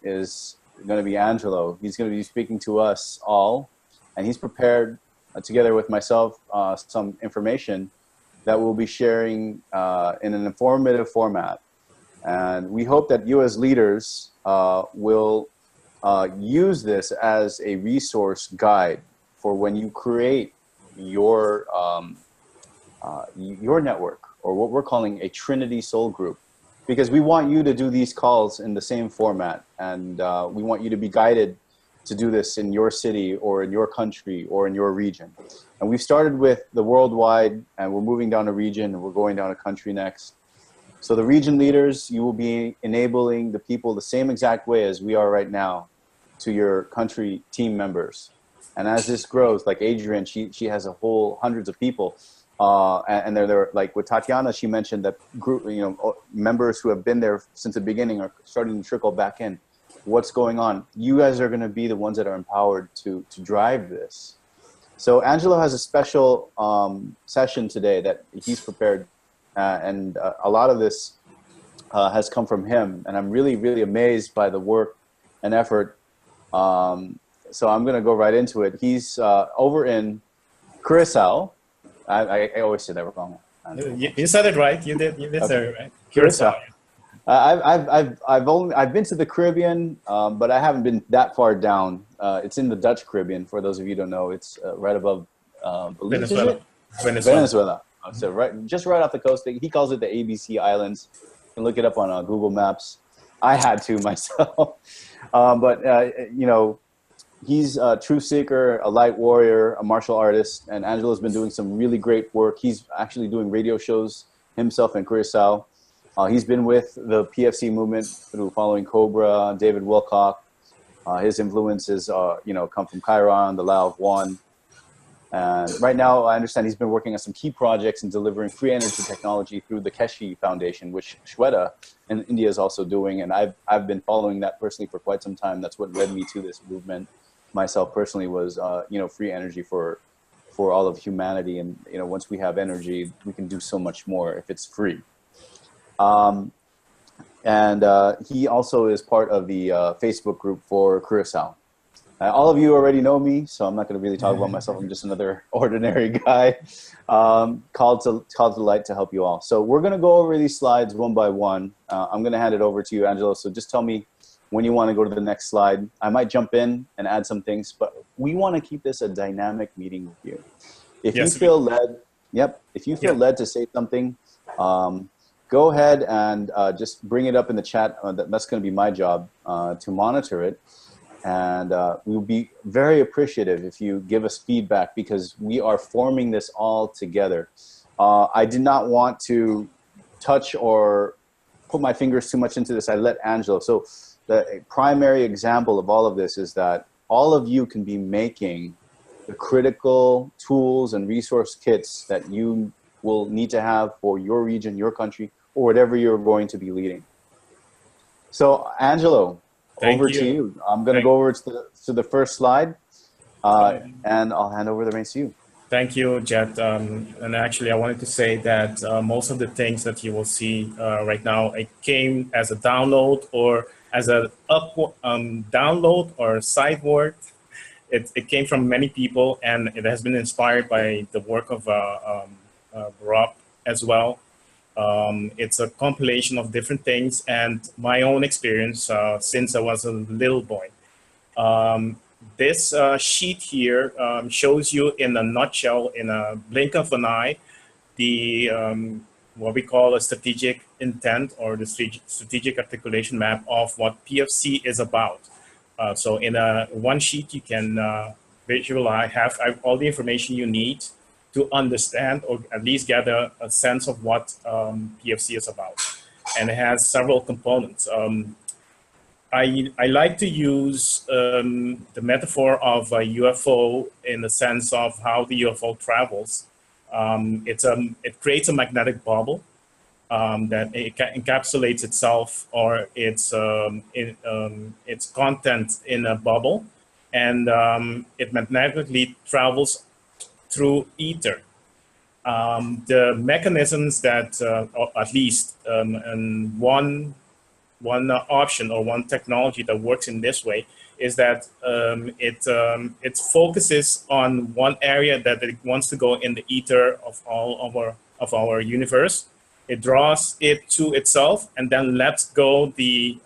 is going to be Angelo. He's going to be speaking to us all, and he's prepared, together with myself, some information that we'll be sharing in an informative format. And we hope that you as leaders will use this as a resource guide for when you create your network, or what we're calling a Trinity Soul Group. Because we want you to do these calls in the same format, and we want you to be guided to do this in your city or in your country or in your region. And we've started with the worldwide, and we're moving down a region, and we're going down a country next. So the region leaders, you will be enabling the people the same exact way as we are right now to your country team members. And as this grows, like Adrian, she has a whole hundreds of people. And they're like with Tatiana, she mentioned that group, members who have been there since the beginning are starting to trickle back in. What's going on? You guys are going to be the ones that are empowered to drive this. So Angelo has a special session today that he's prepared, and a lot of this has come from him. And I'm really, really amazed by the work and effort. So I'm going to go right into it. He's over in Curacao. I always say that wrong. You said it right. You did okay. Say it right. Curacao. I've been to the Caribbean, but I haven't been that far down. It's in the Dutch Caribbean. For those of you who don't know, it's right above Belize, Venezuela. So just right off the coast. He calls it the ABC Islands. You can look it up on Google Maps. I had to myself, but he's a truth seeker, a light warrior, a martial artist, and Angelo's been doing some really great work. He's actually doing radio shows himself in Curacao. He's been with the PFC movement through following Cobra, David Wilcock. His influences, come from Chiron, the Lao of One. And right now, I understand he's been working on some key projects in delivering free energy technology through the Keshi Foundation, which Shweta in India is also doing. And I've been following that personally for quite some time. That's what led me to this movement. Myself personally was, free energy for all of humanity. And, once we have energy, we can do so much more if it's free. He also is part of the Facebook group for Curacao. All of you already know me, so I'm not going to really talk about myself. I'm just another ordinary guy called to light to help you all. So we're going to go over these slides one by one. I'm going to hand it over to you, Angelo. So just tell me when you want to go to the next slide. I might jump in and add some things, but we want to keep this a dynamic meeting with you. If you feel led, led to say something, go ahead and just bring it up in the chat. That's going to be my job to monitor it. And we'll be very appreciative if you give us feedback, because we are forming this all together. I did not want to touch or put my fingers too much into this. I let Angelo. So the primary example of all of this is that all of you can be making the critical tools and resource kits that you will need to have for your region, your country, or whatever you're going to be leading. So Angelo, over to you. I'm going to go over to the first slide, and I'll hand over the reins to you. Thank you, Jet. And actually, I wanted to say that most of the things that you will see right now, it came as a download or as a download or sideboard. It came from many people, and it has been inspired by the work of Rob as well. It's a compilation of different things and my own experience since I was a little boy. This sheet here shows you in a nutshell, in a blink of an eye, the what we call a strategic intent or the strategic articulation map of what PFC is about. So in one sheet, you can visualize, have all the information you need to understand or at least get a sense of what PFC is about. And it has several components. I like to use the metaphor of a UFO in the sense of how the UFO travels. It creates a magnetic bubble that encapsulates itself or its content in a bubble, and it magnetically travels through ether. The mechanisms that, or at least, and one option or one technology that works in this way is that it focuses on one area that it wants to go in the ether of all of our universe. It draws it to itself and then lets go the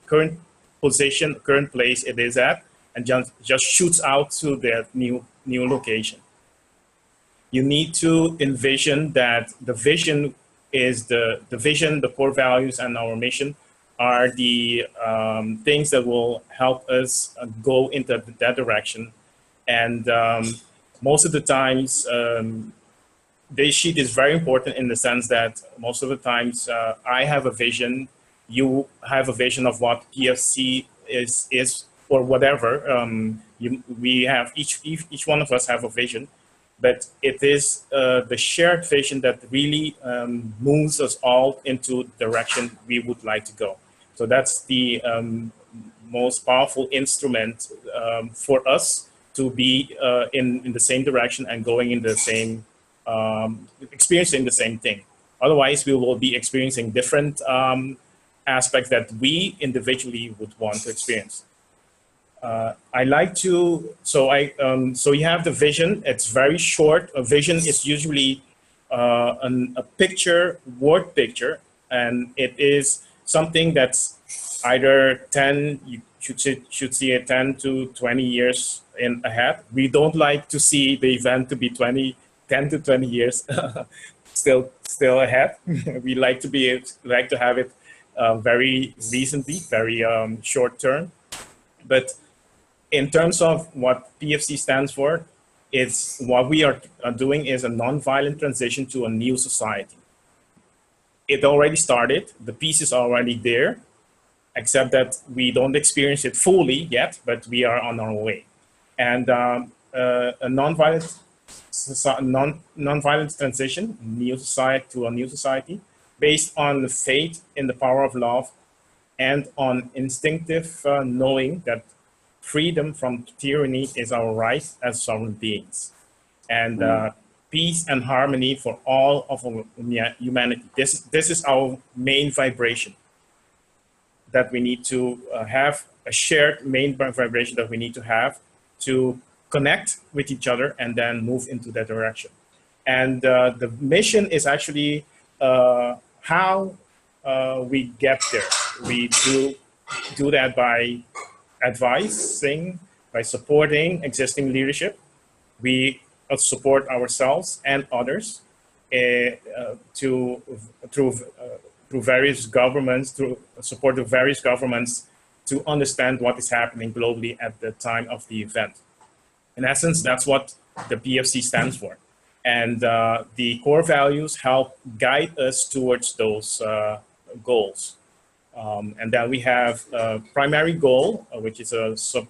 current position, current place it is at, and just shoots out to the new location. You need to envision that the vision is the vision, the core values, and our mission are the things that will help us go into that direction. And most of the times, this sheet is very important in the sense that most of the times I have a vision, you have a vision of what PFC is or whatever. We have each one of us have a vision, but it is the shared vision that really moves us all into the direction we would like to go. So that's the most powerful instrument for us to be in the same direction and going in the same, experiencing the same thing. Otherwise, we will be experiencing different aspects that we individually would want to experience. I like to, so you have the vision. It's very short. A vision is usually a picture, word picture, and it is something that's either 10, you should see it 10 to 20 years in ahead. We don't like to see the event to be 10 to 20 years still ahead. We like to have it very recently, very short term. But in terms of what PFC stands for, it's what we are doing is a nonviolent transition to a new society. It already started, the pieces are already there, except that we don't experience it fully yet, but we are on our way. And a nonviolent transition, new society to a new society, based on the faith in the power of love and on instinctive knowing that freedom from tyranny is our right as sovereign beings. And peace and harmony for all of humanity. This is our main vibration that we need to have, a shared main vibration that we need to have to connect with each other and then move into that direction. And the mission is actually how we get there. We do that by advising, by supporting existing leadership. We support ourselves and others through various governments, through support of various governments to understand what is happening globally at the time of the event. In essence, that's what the PFC stands for. And the core values help guide us towards those goals. And then we have a primary goal, which is a sub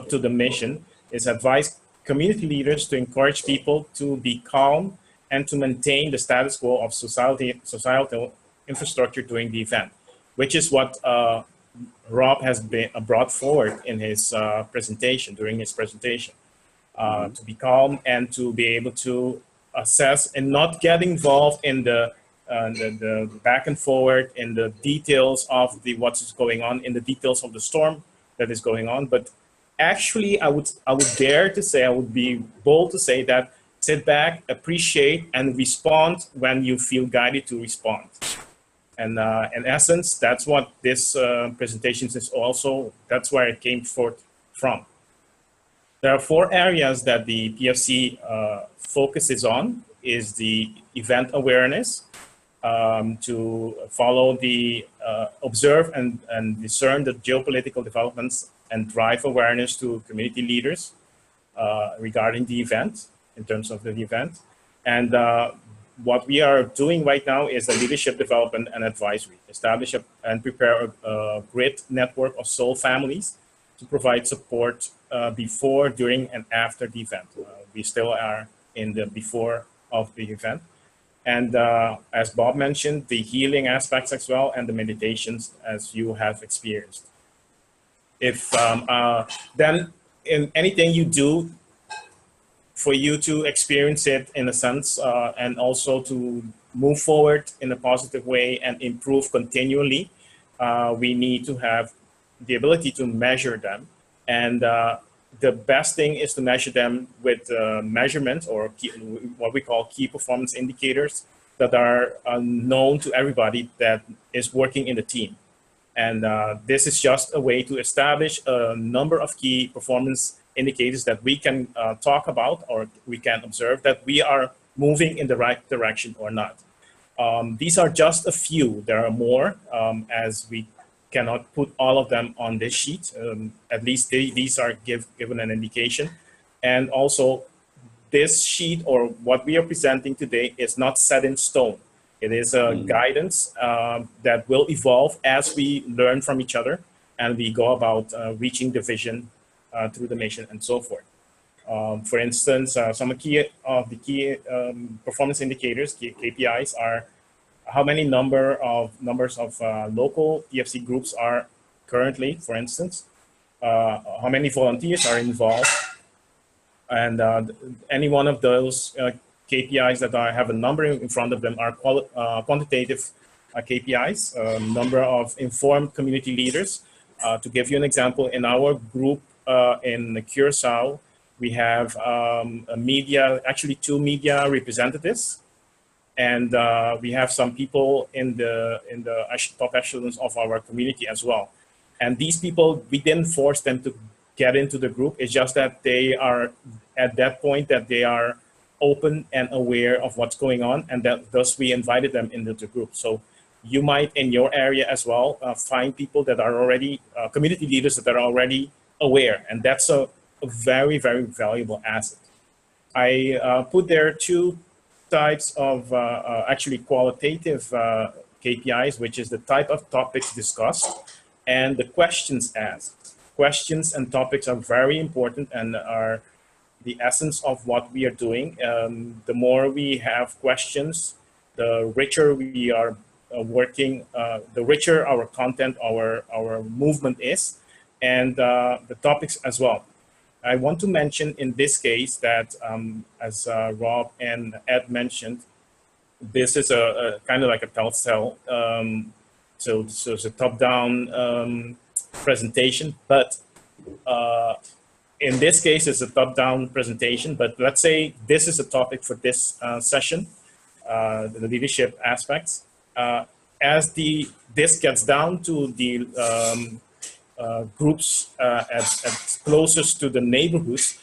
to the mission, is advise community leaders to encourage people to be calm and to maintain the status quo of societal infrastructure during the event, which is what Rob has been brought forward in his presentation, during his presentation. To be calm and to be able to assess and not get involved in the back and forward in the details of what's going on, in the details of the storm that is going on. But actually, I would dare to say, I would be bold to say that sit back, appreciate, and respond when you feel guided to respond. And in essence, that's what this presentation is also, that's where it came forth from. There are 4 areas that the PFC focuses on, is the event awareness, to follow observe and discern the geopolitical developments and drive awareness to community leaders regarding the event, in terms of the event. And what we are doing right now is a leadership development and advisory, establish and prepare a great network of soul families to provide support before, during, and after the event. We still are in the before of the event. And as Bob mentioned, the healing aspects as well, and the meditations as you have experienced. If then in anything you do, for you to experience it in a sense, and also to move forward in a positive way and improve continually, we need to have the ability to measure them. And the best thing is to measure them with measurements or what we call key performance indicators that are known to everybody that is working in the team. And this is just a way to establish a number of key performance indicators that we can talk about or we can observe that we are moving in the right direction or not. These are just a few. There are more, as we cannot put all of them on this sheet. At least these are given an indication. And also, this sheet or what we are presenting today is not set in stone. It is a guidance that will evolve as we learn from each other and we go about reaching the vision through the mission and so forth. For instance, some of the key performance indicators, KPIs, are how many numbers of local PFC groups are currently, for instance, how many volunteers are involved, and any one of those KPIs that have a number in front of them are quantitative KPIs, number of informed community leaders. To give you an example, in our group in Curacao, we have actually 2 media representatives, and we have some people in the top echelons of our community as well. And these people, we didn't force them to get into the group. It's just that they are at that point that they are open and aware of what's going on, and that thus we invited them into the group. So you might in your area as well find people that are already community leaders that are already aware, and that's a very, very valuable asset. I put there 2 types of actually qualitative KPIs, which is the type of topics discussed and the questions asked. Questions and topics are very important and are the essence of what we are doing. The more we have questions, the richer we are working, the richer our content, our movement is, and the topics as well. I want to mention in this case that, as Rob and Ed mentioned, this is a kind of like a telltale. So it's a top-down presentation, but in this case, it's a top-down presentation. But let's say this is a topic for this session, the leadership aspects. As this gets down to the groups at closest to the neighborhoods,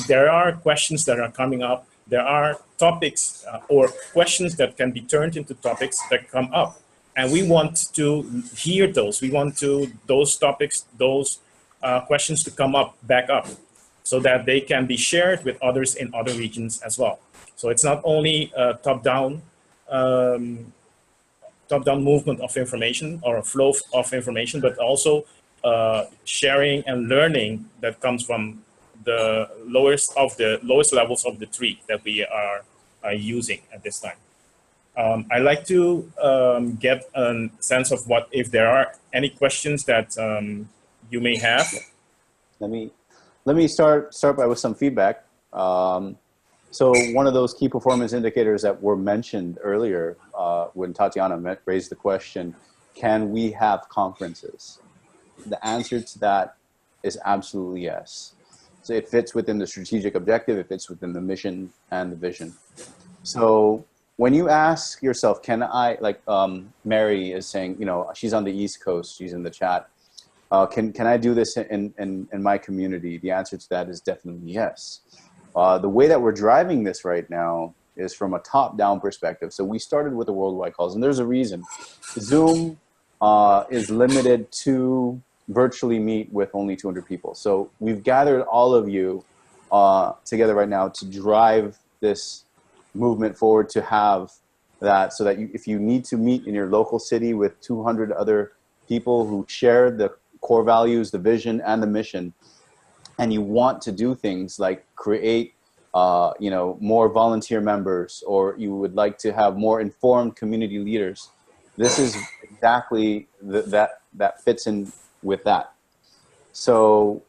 there are questions that are coming up. There are topics or questions that can be turned into topics that come up. And we want to hear those. We want those topics, those questions to come back up, so that they can be shared with others in other regions as well. So it's not only a top-down movement of information or a flow of information, but also sharing and learning that comes from the lowest levels of the tree that we are using at this time. I like to get a sense of what, if there are any questions that you may have. Let me start by with some feedback. So one of those key performance indicators that were mentioned earlier when Tatiana raised the question, can we have conferences? The answer to that is absolutely yes. So it fits within the strategic objective, it fits within the mission and the vision. So when you ask yourself, can I, like Mary is saying, you know, she's on the East Coast, she's in the chat. Can I do this in my community? The answer to that is definitely yes. The way that we're driving this right now is from a top-down perspective. So we started with the worldwide calls, and there's a reason. Zoom is limited to virtually meet with only 200 people. So we've gathered all of you together right now to drive this movement forward, to have that, so that if you need to meet in your local city with 200 other people who share the core values, the vision, and the mission, and you want to do things like create you know, more volunteer members, or you would like to have more informed community leaders, this is exactly that fits in with that. So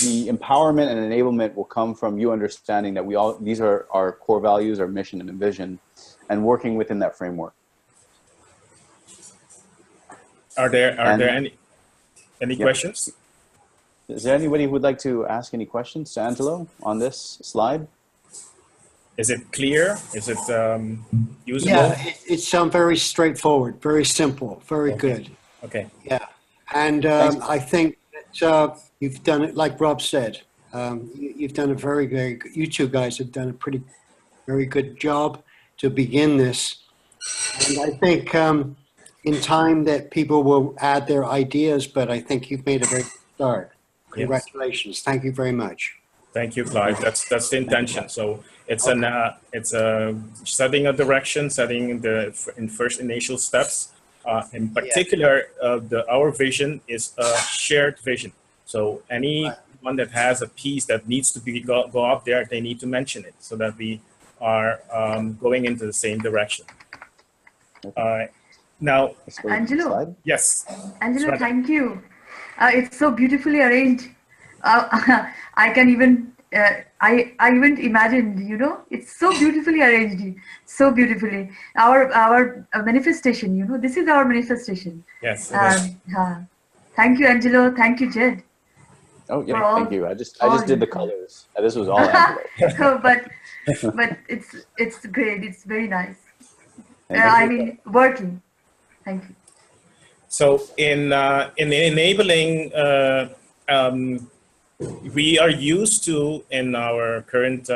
the empowerment and enablement will come from you understanding that these are our core values, our mission and vision, and working within that framework. Are there any questions? Is there anybody who would like to ask any questions to Angelo on this slide? Is it clear? Is it usable? Yeah, it sounds very straightforward, very simple, very good. Okay. Yeah, and I think that you've done it, like Rob said, you've done a very good, you two guys have done a very good job to begin this. And I think in time that people will add their ideas, but I think you've made a very good start. Congratulations. Yes. Thank you very much. Thank you, Clive. That's the intention. So it's a setting a direction, setting the first initial steps. In particular, our vision is a shared vision. So anyone that has a piece that needs to go up there, they need to mention it so that we are going into the same direction. Now, Angelo. Yes. Angelo, thank you. It's so beautifully arranged. I can even I even imagined, you know, it's so beautifully arranged, so beautifully. Our manifestation, you know, this is our manifestation. Yes. Thank you, Angelo. Thank you, Jed. Oh yeah, thank you. I just did the colors. This was all Angelo. but it's great. It's very nice. I mean, working. Thank you. So in enabling, we are used to, in our current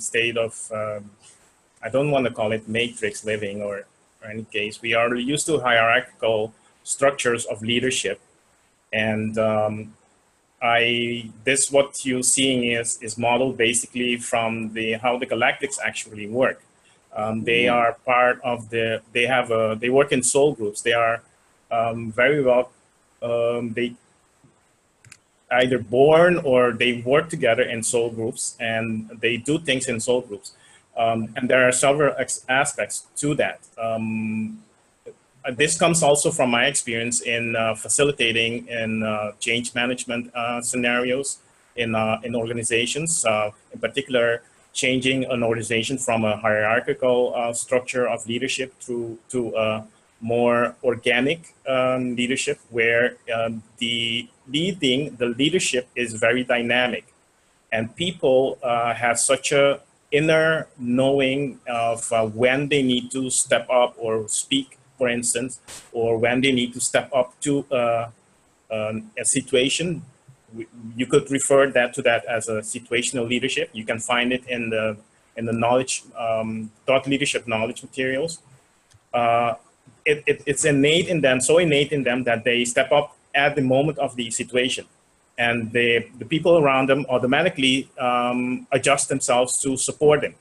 state of, I don't want to call it matrix living or any case, we are used to hierarchical structures of leadership. And this what you're seeing is modeled basically from how the galactics actually work. They are part of they work in soul groups. They are very well, they either born or they work together in soul groups, and they do things in soul groups. And there are several aspects to that. This comes also from my experience in facilitating in change management scenarios in organizations, in particular, changing an organization from a hierarchical structure of leadership to a more organic leadership, where the leadership is very dynamic, and people have such a inner knowing of when they need to step up or speak, for instance, or when they need to step up to a situation. You could refer to that as a situational leadership. You can find it in the knowledge, thought leadership knowledge materials. It's innate in them, so innate in them that they step up at the moment of the situation, and the people around them automatically adjust themselves to support them.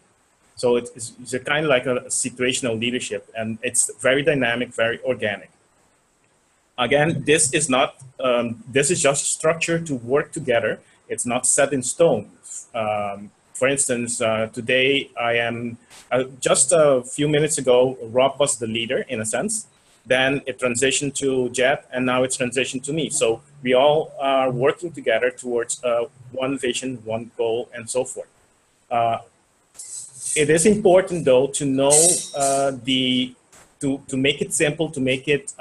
So it's a kind of like a situational leadership, and it's very dynamic, very organic. Again, this is not, this is just a structure to work together. It's not set in stone. For instance, today I am, just a few minutes ago, Rob was the leader in a sense. Then it transitioned to Jet, and now it's transitioned to me. So we all are working together towards one vision, one goal, and so forth. It is important though to know to make it simple, to make it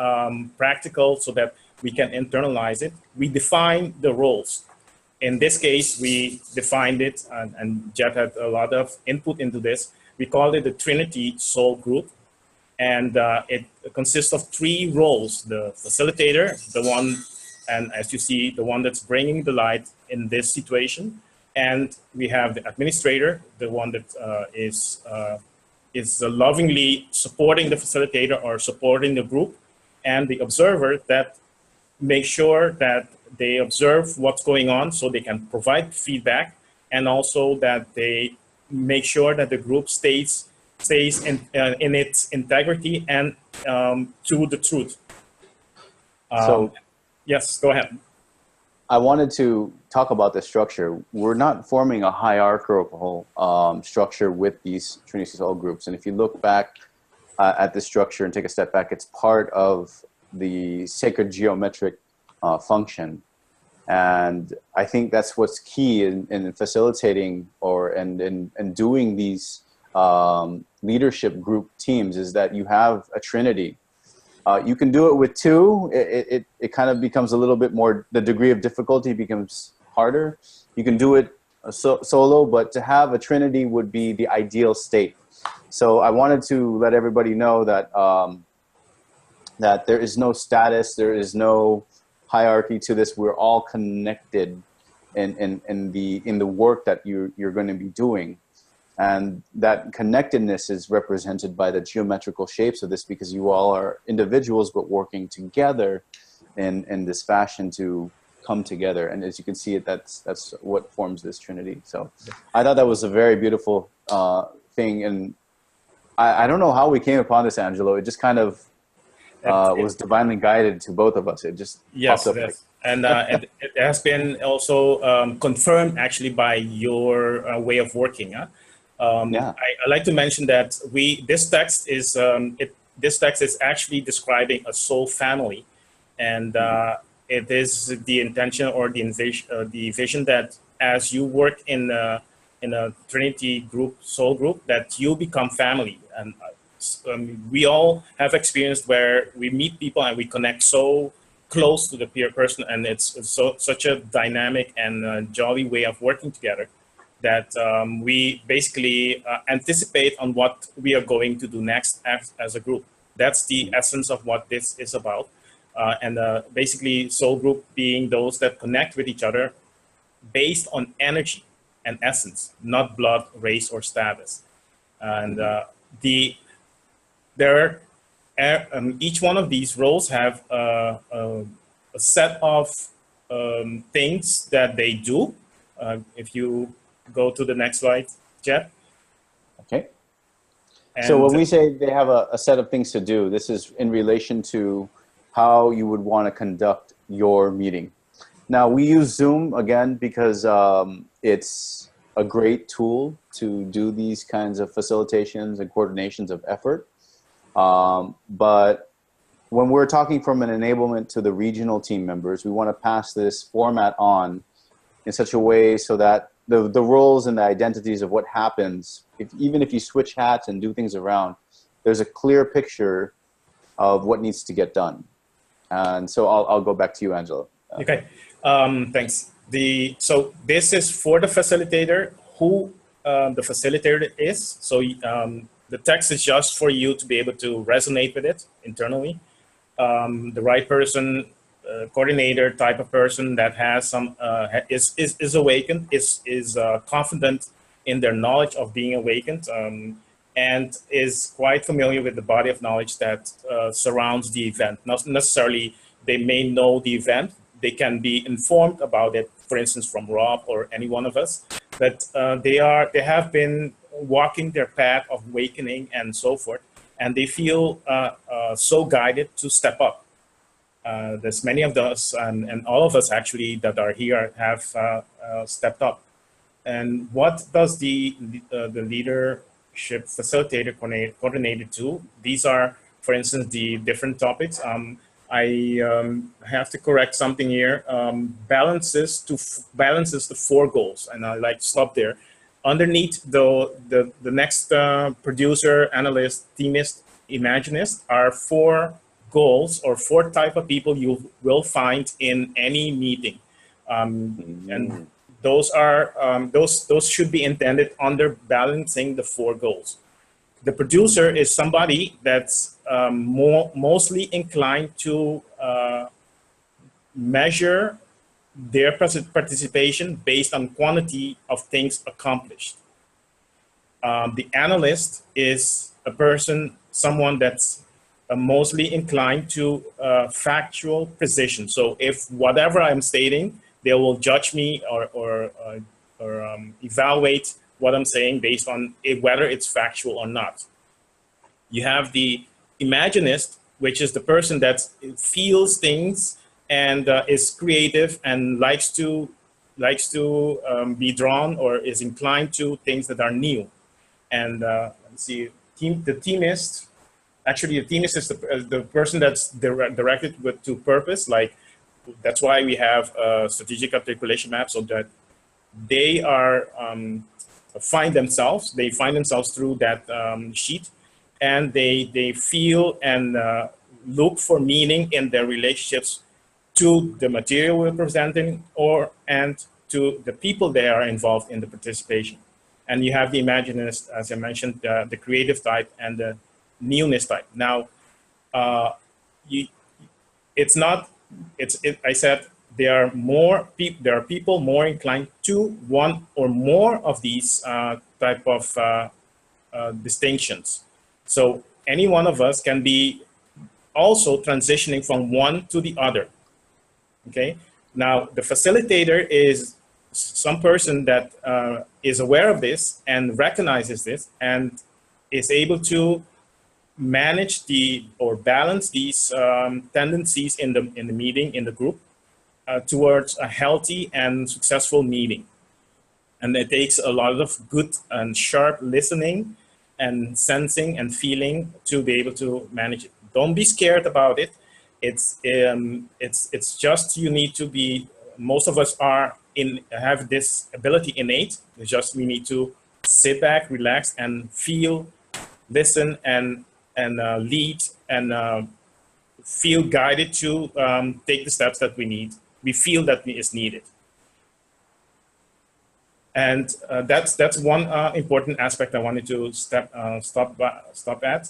practical so that we can internalize it. We define the roles. In this case, we defined it, and Jet had a lot of input into this. We called it the Trinity Soul Group. And it consists of 3 roles: the facilitator, the one, and as you see, the one that's bringing the light in this situation. And we have the administrator, the one that is lovingly supporting the facilitator or supporting the group, and the observer that makes sure that they observe what's going on so they can provide feedback, and also that they make sure that the group stays in its integrity and to the truth. So, yes, go ahead. I wanted to talk about the structure. We're not forming a hierarchical structure with these Trinity Soul groups. And if you look back at this structure and take a step back, it's part of the sacred geometric function. And I think that's what's key in facilitating and doing these leadership group teams, is that you have a trinity. You can do it with two. It kind of becomes a little bit more, the degree of difficulty becomes harder. You can do it solo, but to have a trinity would be the ideal state. So I wanted to let everybody know that that there is no status, there is no hierarchy to this. We're all connected in the work that you're going to be doing. And that connectedness is represented by the geometrical shapes of this, because you all are individuals but working together in this fashion to come together. And as you can see, that's what forms this trinity. So I thought that was a very beautiful thing. And I don't know how we came upon this, Angelo. It just kind of was divinely guided to both of us. It just popped up. Yes. And it has been also confirmed actually by your way of working. Huh? I like to mention that this text is actually describing a soul family, and it is the intention or the vision that as you work in a Trinity group, soul group, that you become family. And we all have experienced where we meet people and we connect so close to the peer person, and it's such a dynamic and jolly way of working together, that we basically anticipate on what we are going to do next as a group. That's the essence of what this is about. And basically, soul group being those that connect with each other based on energy and essence, not blood, race, or status. And each one of these roles have a set of things that they do. If you go to the next slide, Jet. Okay. So when we say they have a set of things to do, this is in relation to how you would want to conduct your meeting. Now, we use Zoom, again, because it's a great tool to do these kinds of facilitations and coordinations of effort. But when we're talking from an enablement to the regional team members, we want to pass this format on in such a way so that the roles and the identities of what happens, even if you switch hats and do things around, there's a clear picture of what needs to get done. And so I'll go back to you, Angelo. Okay, thanks. So this is for the facilitator, who the facilitator is. So the text is just for you to be able to resonate with it internally. The right person, coordinator type of person that has some is awakened, is confident in their knowledge of being awakened, and is quite familiar with the body of knowledge that surrounds the event. Not necessarily they may know the event, they can be informed about it, for instance, from Rob or any one of us, but they have been walking their path of awakening and so forth, and they feel so guided to step up. There's many of us, and all of us actually that are here have stepped up. And what does the leadership facilitator coordinator do? These are, for instance, the different topics. I have to correct something here. Balances the 4 goals, and I like to stop there. Underneath the next producer, analyst, themist, imaginist are 4 goals or 4 type of people you will find in any meeting, and those are those should be intended under balancing the 4 goals. The producer is somebody that's mostly inclined to measure their participation based on quantity of things accomplished. The analyst is someone that's mostly inclined to factual precision. So if whatever I'm stating, they will judge me or evaluate what I'm saying based on whether it's factual or not. You have the imaginist, which is the person that feels things and is creative and likes to be drawn or is inclined to things that are new. And let's see, the themist is the person that's directed to purpose. Like that's why we have a strategic articulation map, so that they are find themselves through that sheet, and they feel and look for meaning in their relationships to the material we're presenting, and to the people that are involved in the participation. And you have the imaginist, as I mentioned, the creative type and the newness type. Now, I said there are people more inclined to one or more of these type of distinctions. So any one of us can be also transitioning from one to the other. Okay. Now the facilitator is some person that is aware of this and recognizes this and is able to manage or balance these tendencies in the meeting, in the group, towards a healthy and successful meeting. And it takes a lot of good and sharp listening and sensing and feeling to be able to manage it. Don't be scared about it. It's just, you need to be, most of us have this ability innate. It's just, we need to sit back, relax, and feel, listen, and lead, and feel guided to take the steps that we feel that is needed. And that's one important aspect I wanted to stop at.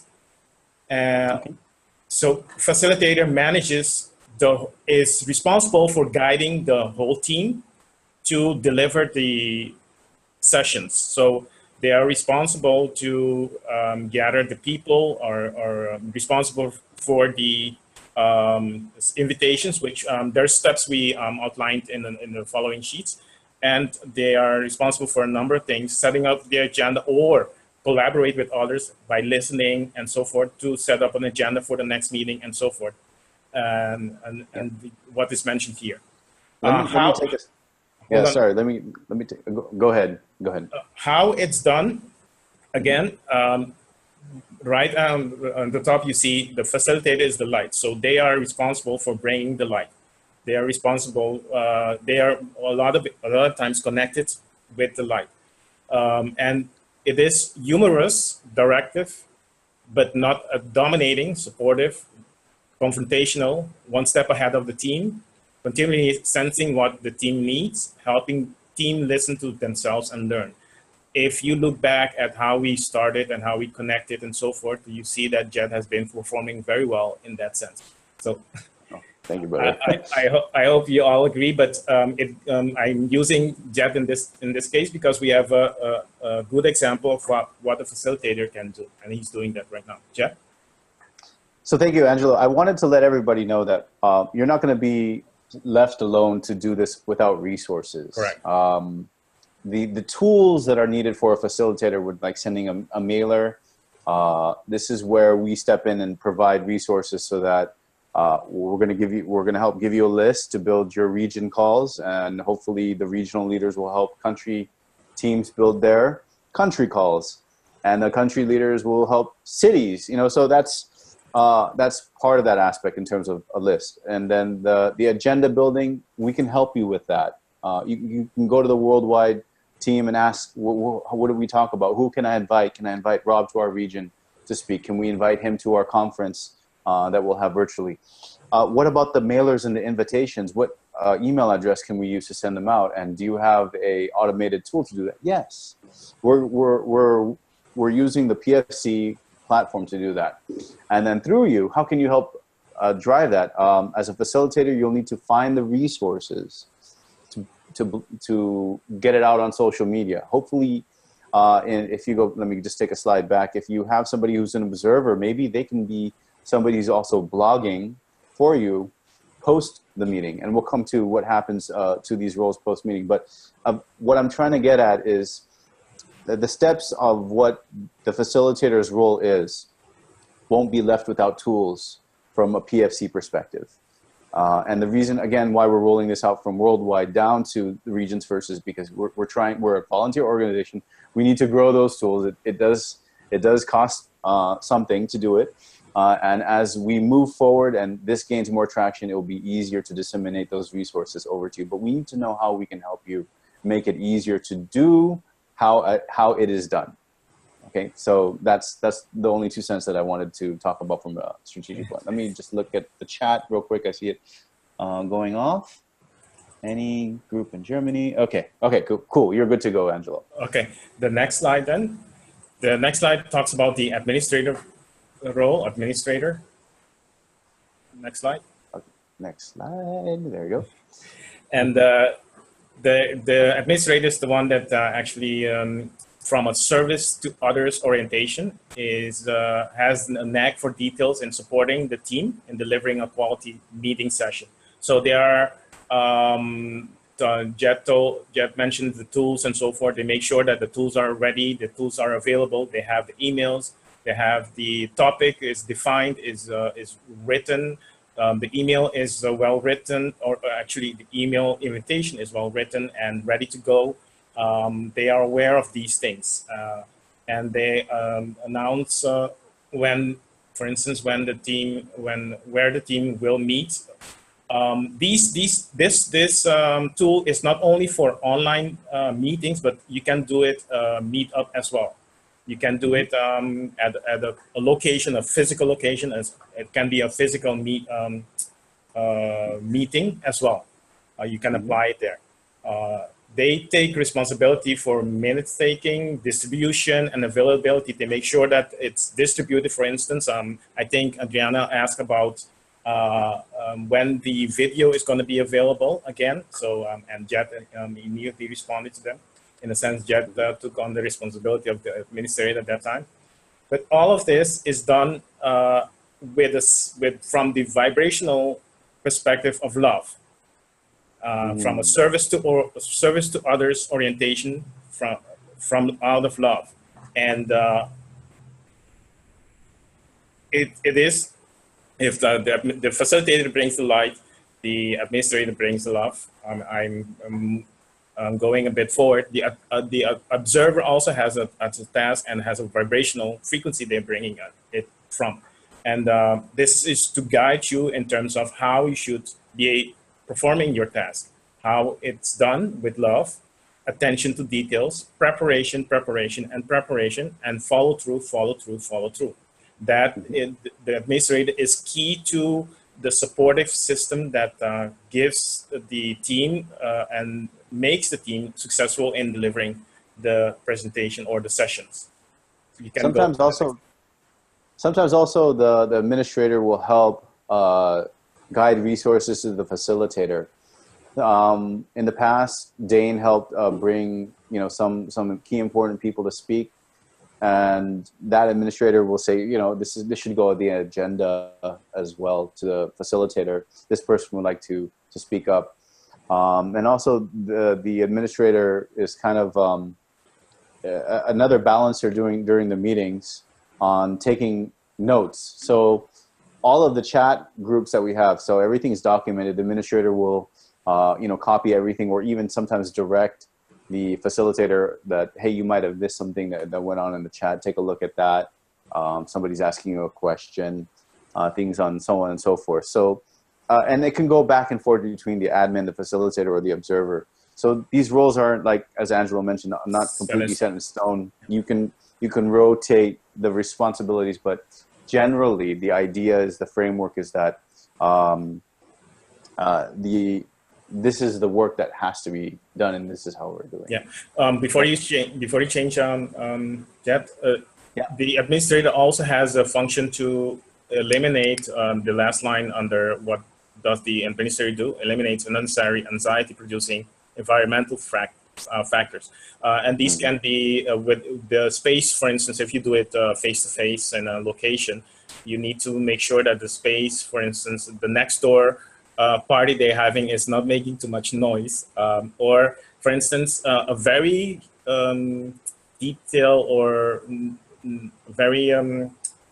Okay. So facilitator is responsible for guiding the whole team to deliver the sessions. So they are responsible to gather the people, or responsible for the invitations, which there's steps we outlined in the following sheets. And they are responsible for a number of things, setting up the agenda or collaborate with others by listening and so forth to set up an agenda for the next meeting and so forth. And what is mentioned here. Let me take a... Yeah, sorry. Let me go ahead. Go ahead. How it's done, again, right on the top, you see the facilitator is the light. So they are responsible for bringing the light. They are responsible. They are a lot of times connected with the light, and it is humorous, directive, but not dominating, supportive, confrontational, one step ahead of the team, continually sensing what the team needs, helping team listen to themselves and learn. If you look back at how we started and how we connected and so forth, you see that Jet has been performing very well in that sense. So. Thank you, brother. I hope you all agree, but I'm using Jet in this case because we have a good example of what a facilitator can do, and he's doing that right now. Jet? So thank you, Angelo. I wanted to let everybody know that you're not going to be left alone to do this without resources. Correct. The tools that are needed for a facilitator would, like sending a mailer. This is where we step in and provide resources so that we're going to help give you a list to build your region calls, and hopefully the regional leaders will help country teams build their country calls, and the country leaders will help cities. So that's part of that aspect in terms of a list. And then the agenda building, we can help you with that. You can go to the worldwide team and ask, what do we talk about? Who can I invite? Can I invite Rob to our region to speak? Can we invite him to our conference that we'll have virtually? What about the mailers and the invitations? What email address can we use to send them out? And do you have a automated tool to do that? Yes, we're using the PFC platform to do that. And then through you, how can you help drive that? As a facilitator, you'll need to find the resources to get it out on social media. Hopefully, and if you go, let me just take a slide back. If you have somebody who's an observer, maybe they can be somebody who's also blogging for you post the meeting. And we'll come to what happens to these roles post meeting. But what I'm trying to get at is the steps of what the facilitator's role is won't be left without tools from a PFC perspective. And the reason, again, why we're rolling this out from worldwide down to the regions first is because we're a volunteer organization. We need to grow those tools. It does cost something to do it. And as we move forward and this gains more traction, it will be easier to disseminate those resources over to you. But we need to know how we can help you make it easier to do how it is done. Okay, so that's the only 2 cents that I wanted to talk about from a strategic point. Let me just look at the chat real quick. I see it going off. Any group in Germany? Okay, cool. You're good to go, Angelo. Okay, the next slide then. The next slide talks about the administrator role, administrator. Next slide. Okay, next slide. There you go. And the administrator is the one that actually, from a service to others orientation, has a knack for details in supporting the team in delivering a quality meeting session. So they are, Jet mentioned the tools and so forth. They make sure that the tools are ready, the tools are available, they have the emails, they have the topic is defined, is written. The email is well written, or actually the email invitation is well written and ready to go. They are aware of these things, and they announce when, for instance, where the team will meet. This tool is not only for online meetings, but you can do it meet up as well. You can do it at a location, a physical location, as it can be a physical meeting as well. You can apply it there. They take responsibility for minutes taking, distribution, and availability. They make sure that it's distributed. For instance, I think Adriana asked about when the video is going to be available again. So, and Jet immediately responded to them. In a sense, Jet took on the responsibility of the administrator at that time. But all of this is done from the vibrational perspective of love. From a service to others orientation from out of love, and it is, if the facilitator brings the light, the administrator brings the love. I'm going a bit forward. The observer also has a task and has a vibrational frequency they're bringing it from, and this is to guide you in terms of how you should be performing your task, how it's done with love, attention to details, preparation, and follow through. That the administrator is key to the supportive system that gives the team and makes the team successful in delivering the presentation or the sessions. You can sometimes also the administrator will help guide resources to the facilitator. In the past, Dane helped bring some key important people to speak, and that administrator will say, this should go on the agenda as well to the facilitator. This person would like to speak up, and also the administrator is kind of another balancer during the meetings on taking notes. So all of the chat groups that we have, so everything is documented. The administrator will, copy everything, or even sometimes direct the facilitator that, hey, you might have missed something that went on in the chat. Take a look at that. Somebody's asking you a question, things on so on and so forth. So, and it can go back and forth between the admin, the facilitator, or the observer. So these roles aren't, like, as Angelo mentioned, not completely set in stone. You can rotate the responsibilities, but generally the idea is, the framework is that this is the work that has to be done, and this is how we're doing. Yeah. Before you change, Jet, the administrator also has a function to eliminate the last line under what does the administrator do? Eliminates unnecessary anxiety-producing environmental factors, and these can be with the space. For instance, if you do it face-to-face in a location, you need to make sure that the space, for instance, the next door party they're having is not making too much noise, or for instance, a very detailed or very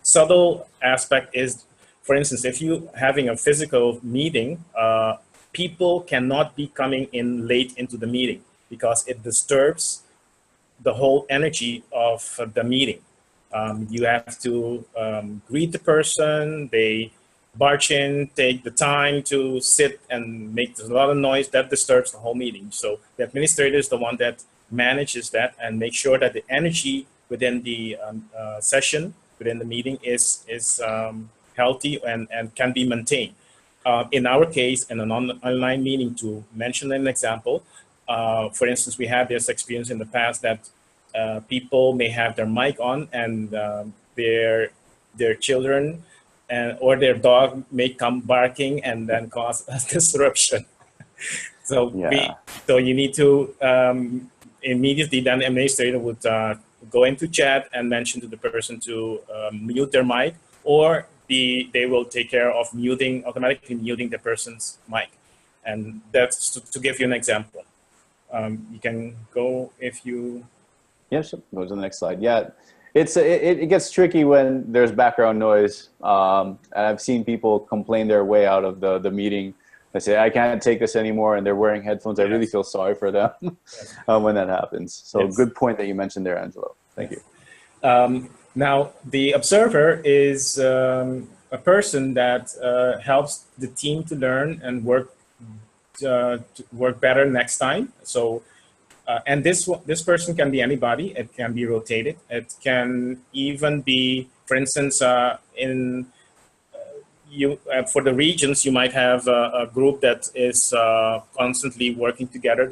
subtle aspect is, for instance, if you having a physical meeting, people cannot be coming in late into the meeting because it disturbs the whole energy of the meeting. You have to greet the person. They barge in, take the time to sit and make a lot of noise that disturbs the whole meeting. So the administrator is the one that manages that and makes sure that the energy within the session, within the meeting is healthy and can be maintained. In our case, in an online meeting, to mention an example, for instance, we had this experience in the past that people may have their mic on and their children or their dog may come barking and then cause a disruption. So so you need to immediately, then the administrator would go into chat and mention to the person to mute their mic, or they will take care of automatically muting the person's mic. And that's to give you an example. You can go if you. Yeah, sure. Go to the next slide. Yeah, it gets tricky when there's background noise. And I've seen people complain their way out of the meeting. They say, I can't take this anymore, and they're wearing headphones. I really feel sorry for them when that happens. So good point that you mentioned there, Angelo. Thank you. Now, the observer is a person that helps the team to learn and work better next time. So, and this person can be anybody. It can be rotated. It can even be, for instance, for the regions, you might have a group that is constantly working together,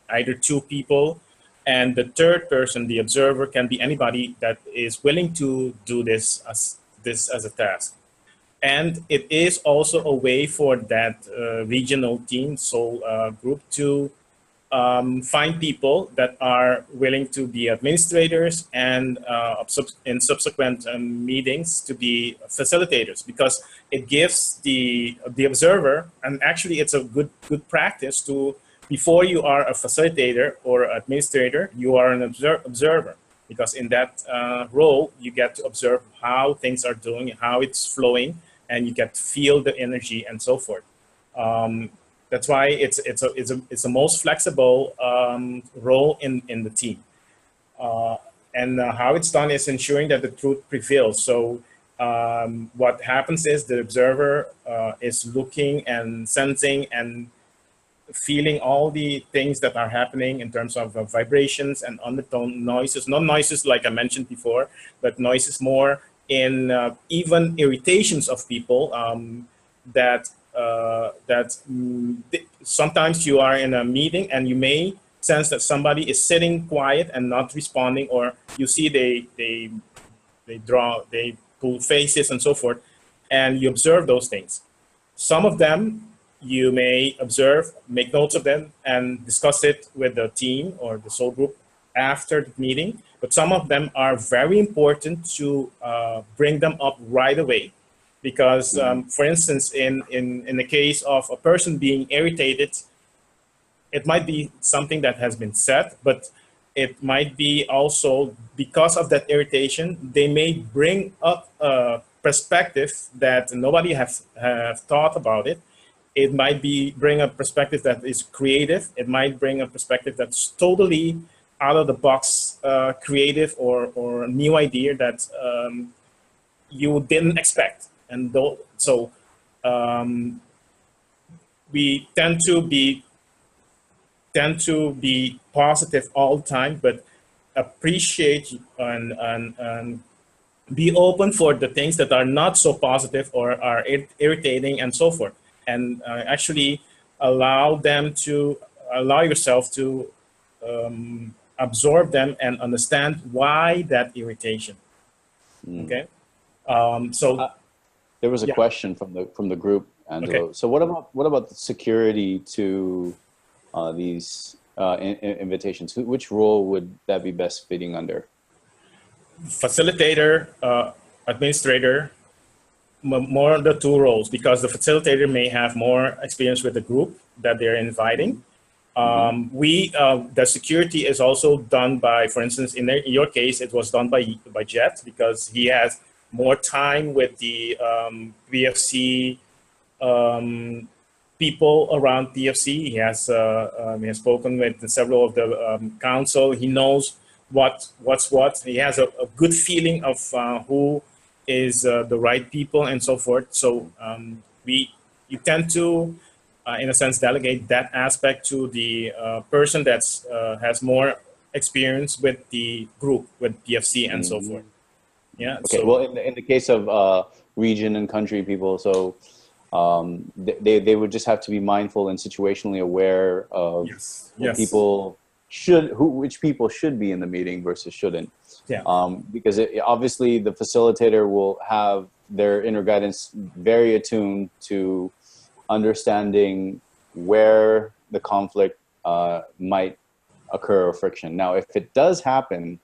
either two people, and the third person, the observer, can be anybody that is willing to do this as a task. And it is also a way for that regional team, group, to find people that are willing to be administrators and in subsequent meetings to be facilitators, because it gives the observer, and actually it's a good practice to, before you are a facilitator or administrator, you are an observer, because in that role you get to observe how things are doing, how it's flowing, and you get to feel the energy and so forth. That's why it's the most flexible role in the team. And how it's done is ensuring that the truth prevails. So what happens is the observer is looking and sensing and feeling all the things that are happening in terms of vibrations and undertone noises, not noises like I mentioned before, but noises more in even irritations of people that sometimes you are in a meeting and you may sense that somebody is sitting quiet and not responding, or you see they pull faces and so forth, and you observe those things. Some of them you may observe, make notes of them, and discuss it with the team or the soul group after the meeting. But some of them are very important to bring them up right away. Because, for instance, in the case of a person being irritated, it might be something that has been said, but it might be also because of that irritation, they may bring up a perspective that nobody have thought about it. It might bring a perspective that is creative. It might bring a perspective that's totally out of the box, creative or new idea that you didn't expect. And so we tend to be positive all the time, but appreciate and be open for the things that are not so positive or are irritating and so forth, and actually allow yourself to absorb them and understand why that irritation. Okay, so. There was a question from the group, Angelo. Okay. So what about the security to these invitations? Which role would that be best fitting under? Facilitator, administrator, more the two roles, because the facilitator may have more experience with the group that they're inviting. The security is also done by, for instance, in your case, it was done by Jet, because he has more time with the PFC people around PFC. He has spoken with several of the council. He knows what's what. He has a good feeling of who is the right people and so forth. So you tend to, in a sense, delegate that aspect to the person that's has more experience with the group, with PFC and so forth. Yeah. Okay. So Well, in the case of region and country people, so they would just have to be mindful and situationally aware of yes, what yes, people which people should be in the meeting versus shouldn't. yeah, Because obviously the facilitator will have their inner guidance very attuned to understanding where the conflict might occur or friction. Now, if it does happen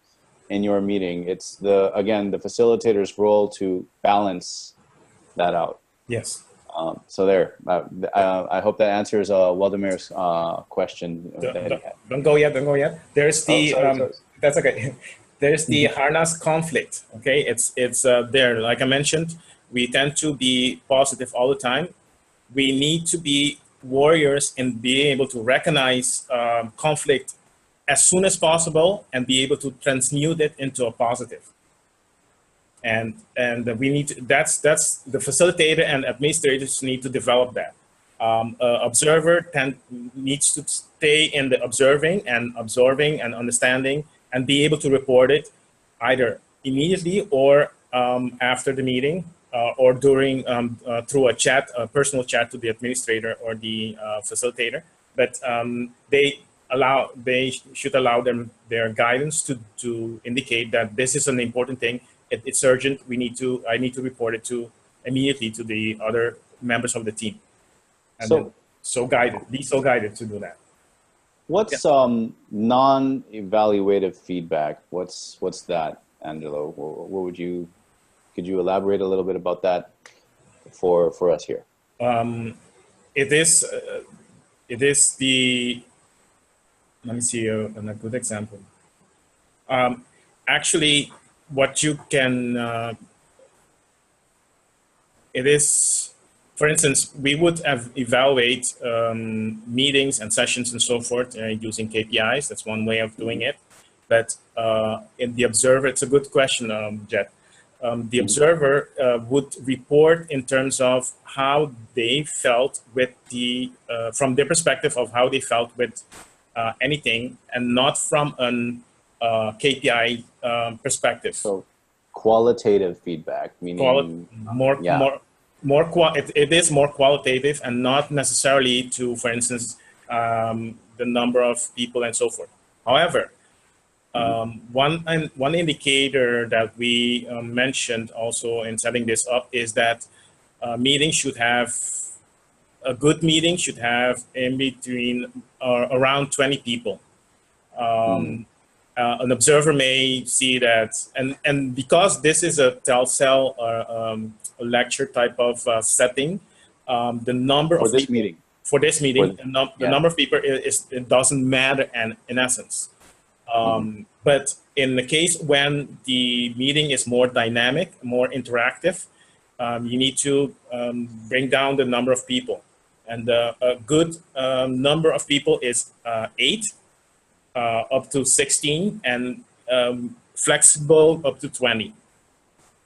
in your meeting, it's the facilitator's role to balance that out. yes. So there, I hope that answers Waldemir's question that he had. Don't go yet. Don't go yet. There's the Sorry. that's okay. There's the harness conflict. Okay, it's there. Like I mentioned, we tend to be positive all the time. We need to be warriors in being able to recognize conflict as soon as possible and be able to transmute it into a positive. And we need to, that's the facilitator and administrators need to develop that. Observer needs to stay in the observing and absorbing and understanding and be able to report it either immediately or after the meeting or during through a chat, a personal chat to the administrator or the facilitator. But they should allow them their guidance to indicate that this is an important thing. It's urgent. I need to report it immediately to the other members of the team. And be so guided to do that. What's non-evaluative feedback? What's that, Angelo? Could you elaborate a little bit about that for us here? It is the, let me see a good example. Actually, what you can, it is, for instance, we would evaluate meetings and sessions and so forth using KPIs. That's one way of doing it. But in the observer, it's a good question, Jet. The observer would report in terms of how they felt with from their perspective of how they felt with anything, and not from an KPI perspective. So qualitative feedback, meaning it is more qualitative and not necessarily to, for instance, the number of people and so forth. However, one indicator that we mentioned also in setting this up is that meetings should have, a good meeting should have in between around 20 people. An observer may see that, and because this is a telcel or a lecture type of setting, the number of this people, meeting. For this meeting, the number of people it doesn't matter, and in essence. But in the case when the meeting is more dynamic, more interactive, you need to bring down the number of people. And a good number of people is 8 up to 16, and flexible up to 20.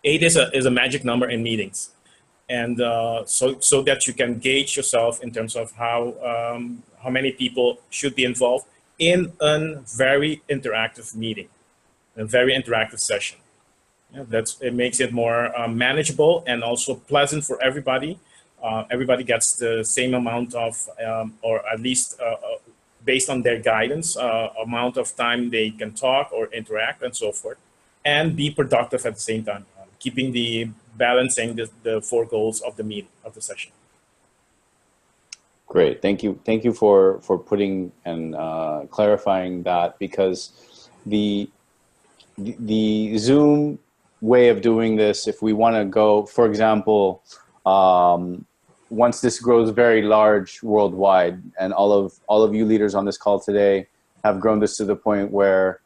8 is a magic number in meetings. And so that you can gauge yourself in terms of how many people should be involved in a very interactive meeting, a very interactive session. It makes it more manageable and also pleasant for everybody. Everybody gets the same amount of, or at least based on their guidance, amount of time they can talk or interact and so forth, and be productive at the same time, balancing the 4 goals of the meeting, of the session. Great, thank you for putting and clarifying that, because the Zoom way of doing this, if we want to go, for example, once this grows very large worldwide, and all of you leaders on this call today have grown this to the point where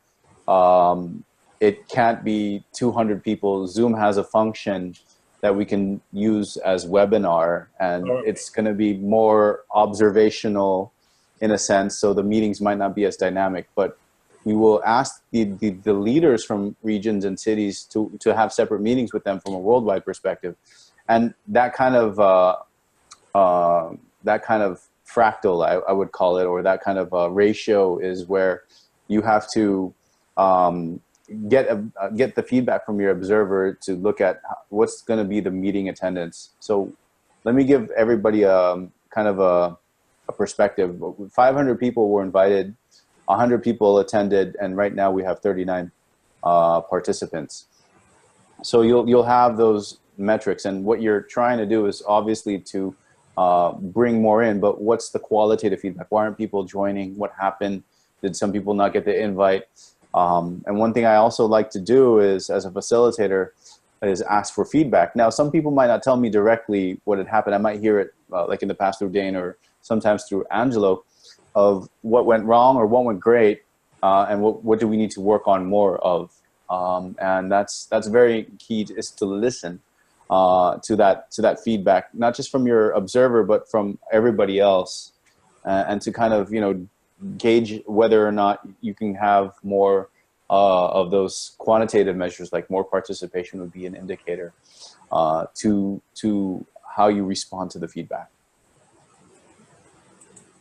it can't be 200 people. Zoom has a function that we can use as webinar, and it's going to be more observational in a sense, so the meetings might not be as dynamic. But we will ask the leaders from regions and cities to have separate meetings with them from a worldwide perspective. And that kind of fractal, I would call it, or that kind of ratio is where you have to get the feedback from your observer to look at what's going to be the meeting attendance. So let me give everybody kind of a perspective. 500 people were invited, 100 people attended, and right now we have 39 participants. So you'll have those metrics, and what you're trying to do is obviously to bring more in, but what's the qualitative feedback? Why aren't people joining? What happened? Did some people not get the invite? And one thing I also like to do is, as a facilitator, is ask for feedback. Now, some people might not tell me directly what had happened. I might hear it like in the past through Dane or sometimes through Angelo, of what went wrong or what went great, and what do we need to work on more of. And that's very key, is to listen to that feedback, not just from your observer, but from everybody else, and to kind of, gauge whether or not you can have more of those quantitative measures, like more participation would be an indicator to how you respond to the feedback.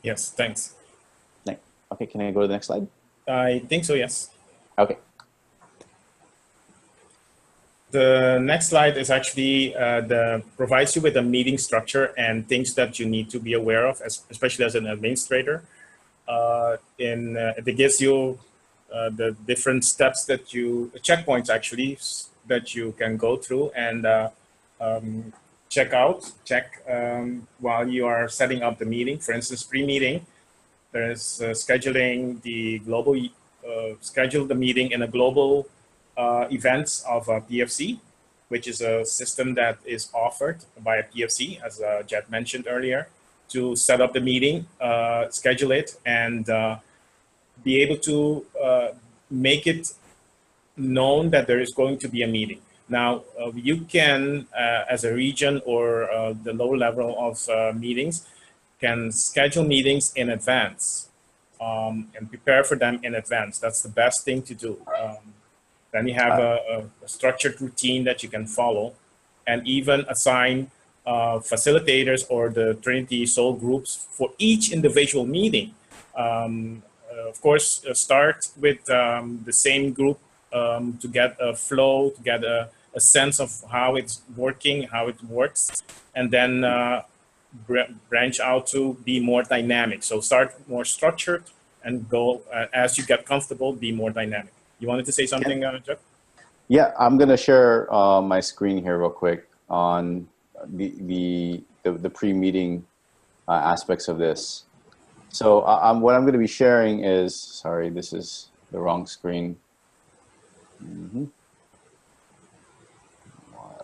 Yes, thanks. Okay, can I go to the next slide? I think so, yes. Okay. The next slide is actually provides you with a meeting structure and things that you need to be aware of, especially as an administrator. It gives you the different steps that checkpoints actually, that you can go through and check while you are setting up the meeting. For instance, pre-meeting, there's scheduling the global, schedule the meeting in a global events of PFC, which is a system that is offered by a PFC, as Jet mentioned earlier, to set up the meeting, schedule it, and be able to make it known that there is going to be a meeting. Now, you can, as a region or the lower level of meetings, can schedule meetings in advance and prepare for them in advance. That's the best thing to do. Then you have a structured routine that you can follow, and even assign facilitators or the Trinity Soul groups for each individual meeting. Of course, start with the same group to get a flow, to get a sense of how it's working, how it works, and then branch out to be more dynamic. So start more structured and go, as you get comfortable, be more dynamic. You wanted to say something, Jeff? Yeah, I'm going to share my screen here real quick on the pre-meeting aspects of this. So what I'm going to be sharing is, sorry, this is the wrong screen.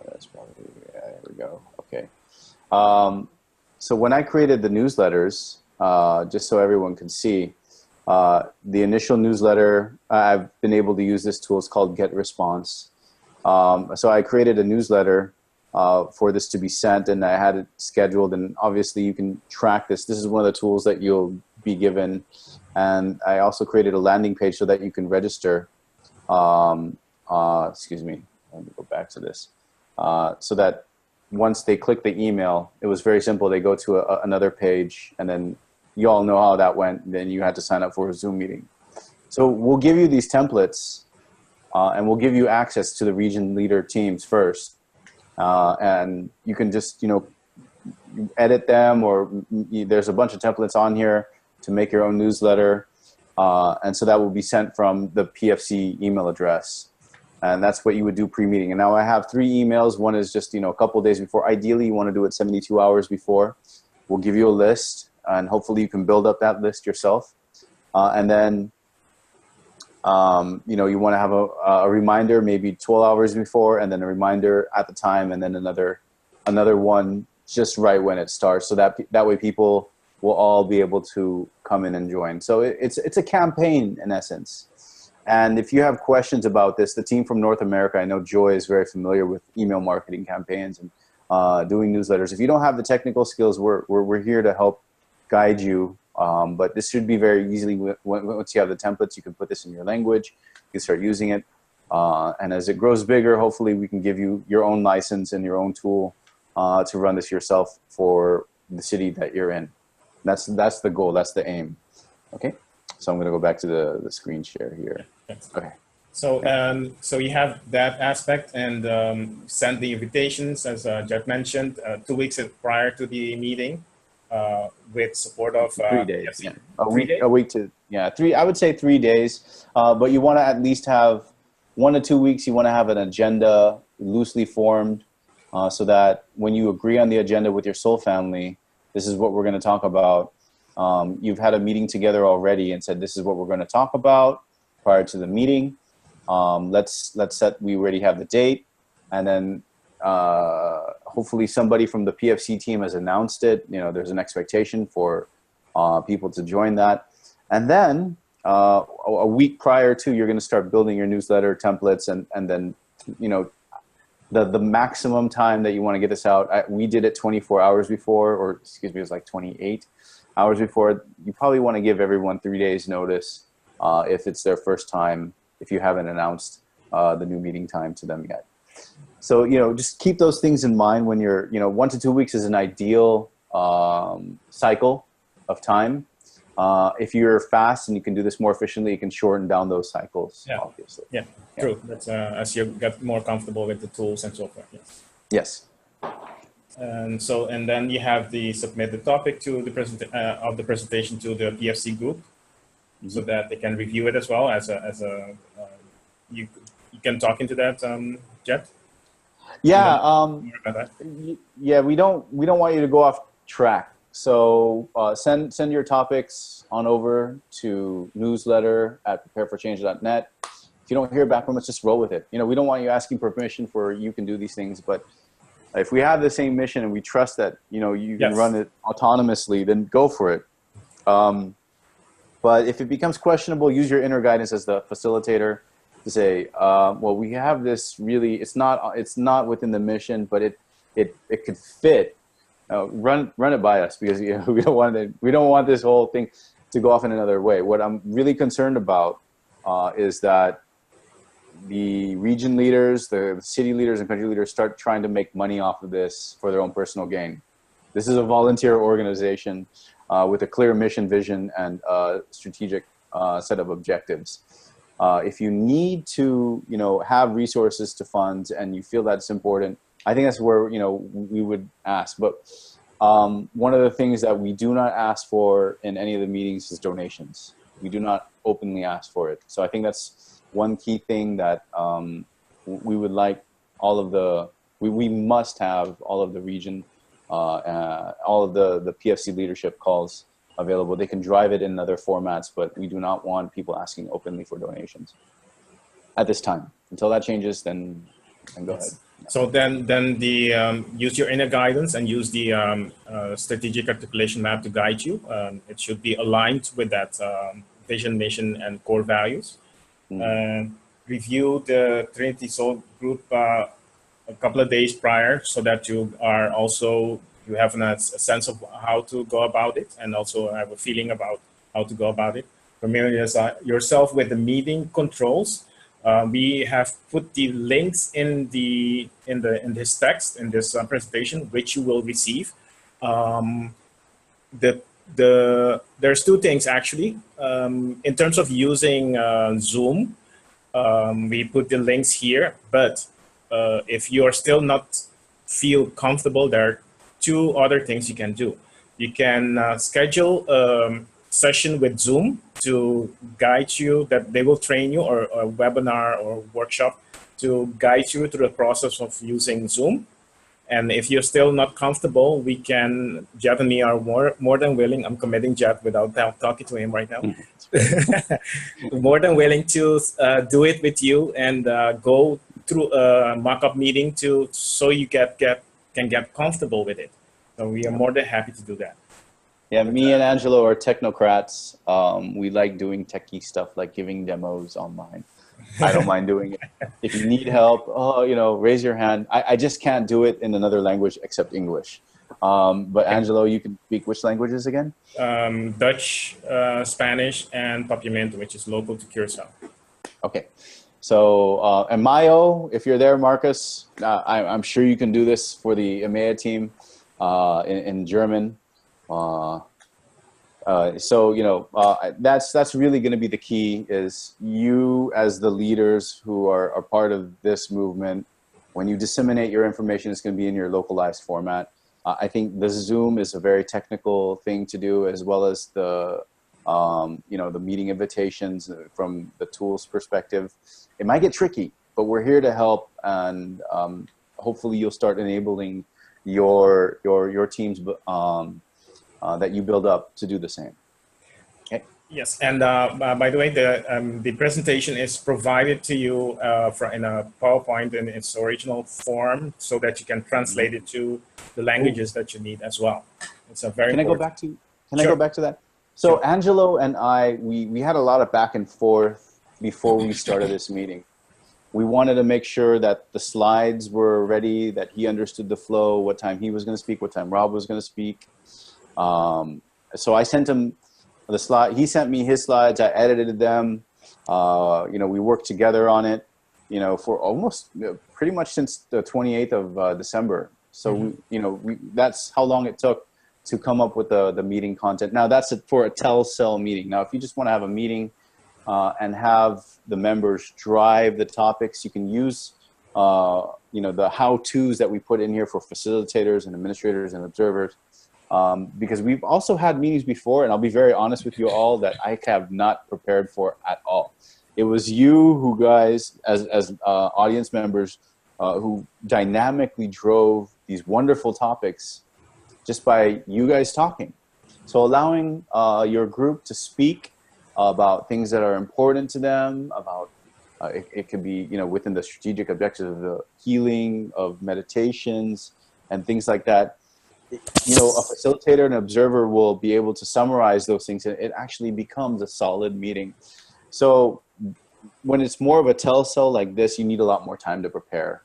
That's probably, yeah, there we go. Okay. So when I created the newsletters, just so everyone can see, the initial newsletter, I've been able to use this tool. It's called Get Response. So I created a newsletter for this to be sent, and I had it scheduled, and obviously you can track this. This is one of the tools that you'll be given. And I also created a landing page so that you can register. Excuse me, let me go back to this. So that once they click the email, it was very simple. They go to another page, and then you all know how that went. Then you had to sign up for a Zoom meeting. So we'll give you these templates, and we'll give you access to the region leader teams first. And you can just, edit them, or there's a bunch of templates on here to make your own newsletter. And so that will be sent from the PFC email address. And that's what you would do pre-meeting. And now I have 3 emails. One is just, a couple of days before. Ideally, you want to do it 72 hours before. We'll give you a list, and hopefully you can build up that list yourself. And then, you want to have a reminder maybe 12 hours before, and then a reminder at the time, and then another one just right when it starts. So that way people will all be able to come in and join. So it's a campaign in essence. And if you have questions about this, the team from North America, I know Joy is very familiar with email marketing campaigns and doing newsletters. If you don't have the technical skills, we're here to help guide you But this should be very easily, once you have the templates, you can put this in your language, you can start using it. And as it grows bigger, hopefully we can give you your own license and your own tool to run this yourself for the city that you're in. That's the goal, that's the aim. Okay, so I'm gonna go back to the screen share here. Okay. So, so you have that aspect, and send the invitations, as Jet mentioned, 2 weeks prior to the meeting, with support of 3 days. PFC. Yeah. 3 days? A week to, yeah, I would say 3 days. But you want to at least have 1 to 2 weeks. You want to have an agenda loosely formed, so that when you agree on the agenda with your soul family, this is what we're going to talk about. You've had a meeting together already and said, this is what we're going to talk about prior to the meeting. Let's set, we already have the date, and then hopefully somebody from the PFC team has announced it. You know, there's an expectation for people to join that. And then a week prior to, you're going to start building your newsletter templates, and then, you know, the maximum time that you want to get this out. We did it 24 hours before, or excuse me, it was like 28 hours before. You probably want to give everyone 3 days notice if it's their first time, if you haven't announced the new meeting time to them yet. So, you know, just keep those things in mind when you're, you know, 1 to 2 weeks is an ideal cycle of time. If you're fast and you can do this more efficiently, you can shorten down those cycles, yeah. Obviously. Yeah, true. That's as you get more comfortable with the tools and so forth. Yes. Yes. And so, and then you have the submit the topic to the presentation to the PFC group, so that they can review it as well as a you can talk into that, Jet. Yeah. Yeah. We don't want you to go off track. So send your topics on over to newsletter@prepareforchange.net. If you don't hear back from us, just roll with it. You know, we don't want you asking permission for you can do these things, but if we have the same mission and we trust that, you know, you can run it autonomously, then go for it. But if it becomes questionable, use your inner guidance as the facilitator to say, well, we have this really, it's not within the mission, but it could fit. Run it by us, because, you know, we don't want this whole thing to go off in another way. What I'm really concerned about is that the region leaders, the city leaders and country leaders start trying to make money off of this for their own personal gain. This is a volunteer organization with a clear mission, vision, and strategic set of objectives. If you need to, you know, have resources to fund and you feel that's important, I think that's where, you know, we would ask. But one of the things that we do not ask for in any of the meetings is donations. We do not openly ask for it. So I think that's one key thing that we would like all of the, we must have all of the region, all of the PFC leadership calls available. They can drive it in other formats, but we do not want people asking openly for donations at this time. Until that changes, then go ahead. So then the use your inner guidance and use the strategic articulation map to guide you. It should be aligned with that vision, mission, and core values. Review the Trinity Soul group a couple of days prior, so that you are also, you have a sense of how to go about it, and also have a feeling about how to go about it. Familiarize yourself with the meeting controls. We have put the links in this text, in this presentation, which you will receive. There's two things actually. In terms of using Zoom, we put the links here, but if you are still not feel comfortable, there are two other things you can do. You can schedule a session with Zoom to guide you, that they will train you, or a webinar or workshop to guide you through the process of using Zoom. And if you're still not comfortable, we can, Jet and me are more than willing. I'm committing Jet without talking to him right now. More than willing to do it with you and go through a mock-up meeting so you can get comfortable with it. So we are more than happy to do that. Yeah, me and Angelo are technocrats. We like doing techie stuff, like giving demos online. I don't mind doing it. If you need help, you know, raise your hand. I just can't do it in another language except English. But Angelo, you can speak which languages again? Dutch, Spanish, and Papiamento, which is local to Curacao. Okay. So, and Mayo, if you're there, Marcus, I'm sure you can do this for the EMEA team in German. So, you know, that's really going to be the key, is you as the leaders who are part of this movement. When you disseminate your information, it's going to be in your localized format. I think the Zoom is a very technical thing to do, as well as the, you know, the meeting invitations from the tools perspective. It might get tricky, but we're here to help, and hopefully you'll start enabling your teams that you build up to do the same. Okay. Yes, and by the way, the presentation is provided to you in a PowerPoint in its original form, so that you can translate it to the languages that you need as well. It's a very Can important. I go back to that? So Sure. Angelo and I, we had a lot of back and forth before we started this meeting. We wanted to make sure that the slides were ready, that he understood the flow, what time he was going to speak, what time Rob was going to speak. So I sent him the slide. He sent me his slides. I edited them. You know, we worked together on it, you know, for almost pretty much since the 28th of December. So, you know, that's how long it took to come up with the meeting content. Now that's for a tell-cell meeting. Now, if you just want to have a meeting and have the members drive the topics, you can use, you know, the how-tos that we put in here for facilitators and administrators and observers. Because we've also had meetings before, and I'll be very honest with you all, that I have not prepared for at all. It was you who guys, as audience members, who dynamically drove these wonderful topics just by you guys talking. So allowing your group to speak about things that are important to them, about it could be, you know, within the strategic objectives of the healing, of meditations, and things like that. You know, a facilitator and observer will be able to summarize those things, and it actually becomes a solid meeting. So when it's more of a tell-cell like this, you need a lot more time to prepare.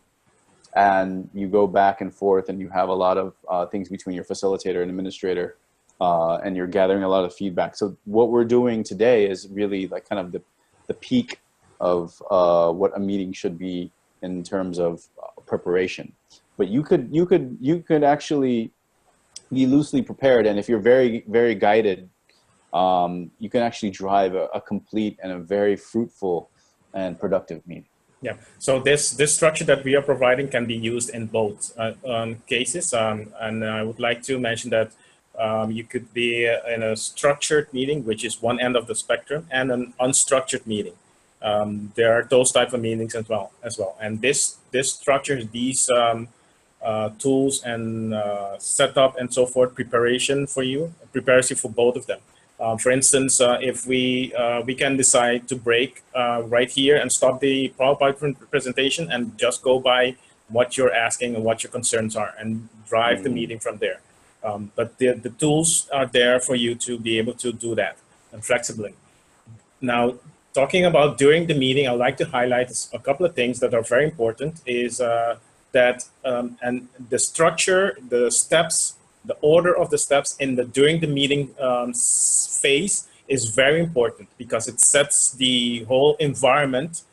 And you go back and forth, and you have a lot of things between your facilitator and administrator, and you're gathering a lot of feedback. So what we're doing today is really like kind of the peak of what a meeting should be in terms of preparation. But you could actually be loosely prepared, and if you're very, very guided, you can actually drive a complete and a very fruitful and productive meeting. Yeah, so this structure that we are providing can be used in both cases, and I would like to mention that you could be in a structured meeting, which is one end of the spectrum, and an unstructured meeting. There are those type of meetings as well, and this structure, these tools and setup and so forth, prepares you for both of them. For instance, if we can decide to break right here and stop the PowerPoint presentation and just go by what you're asking and what your concerns are, and drive the meeting from there. But the tools are there for you to be able to do that, and flexibly. Now, talking about during the meeting, I'd like to highlight a couple of things that are very important. Is that and the structure, the steps, the order of the steps in the during the meeting phase is very important, because it sets the whole environment,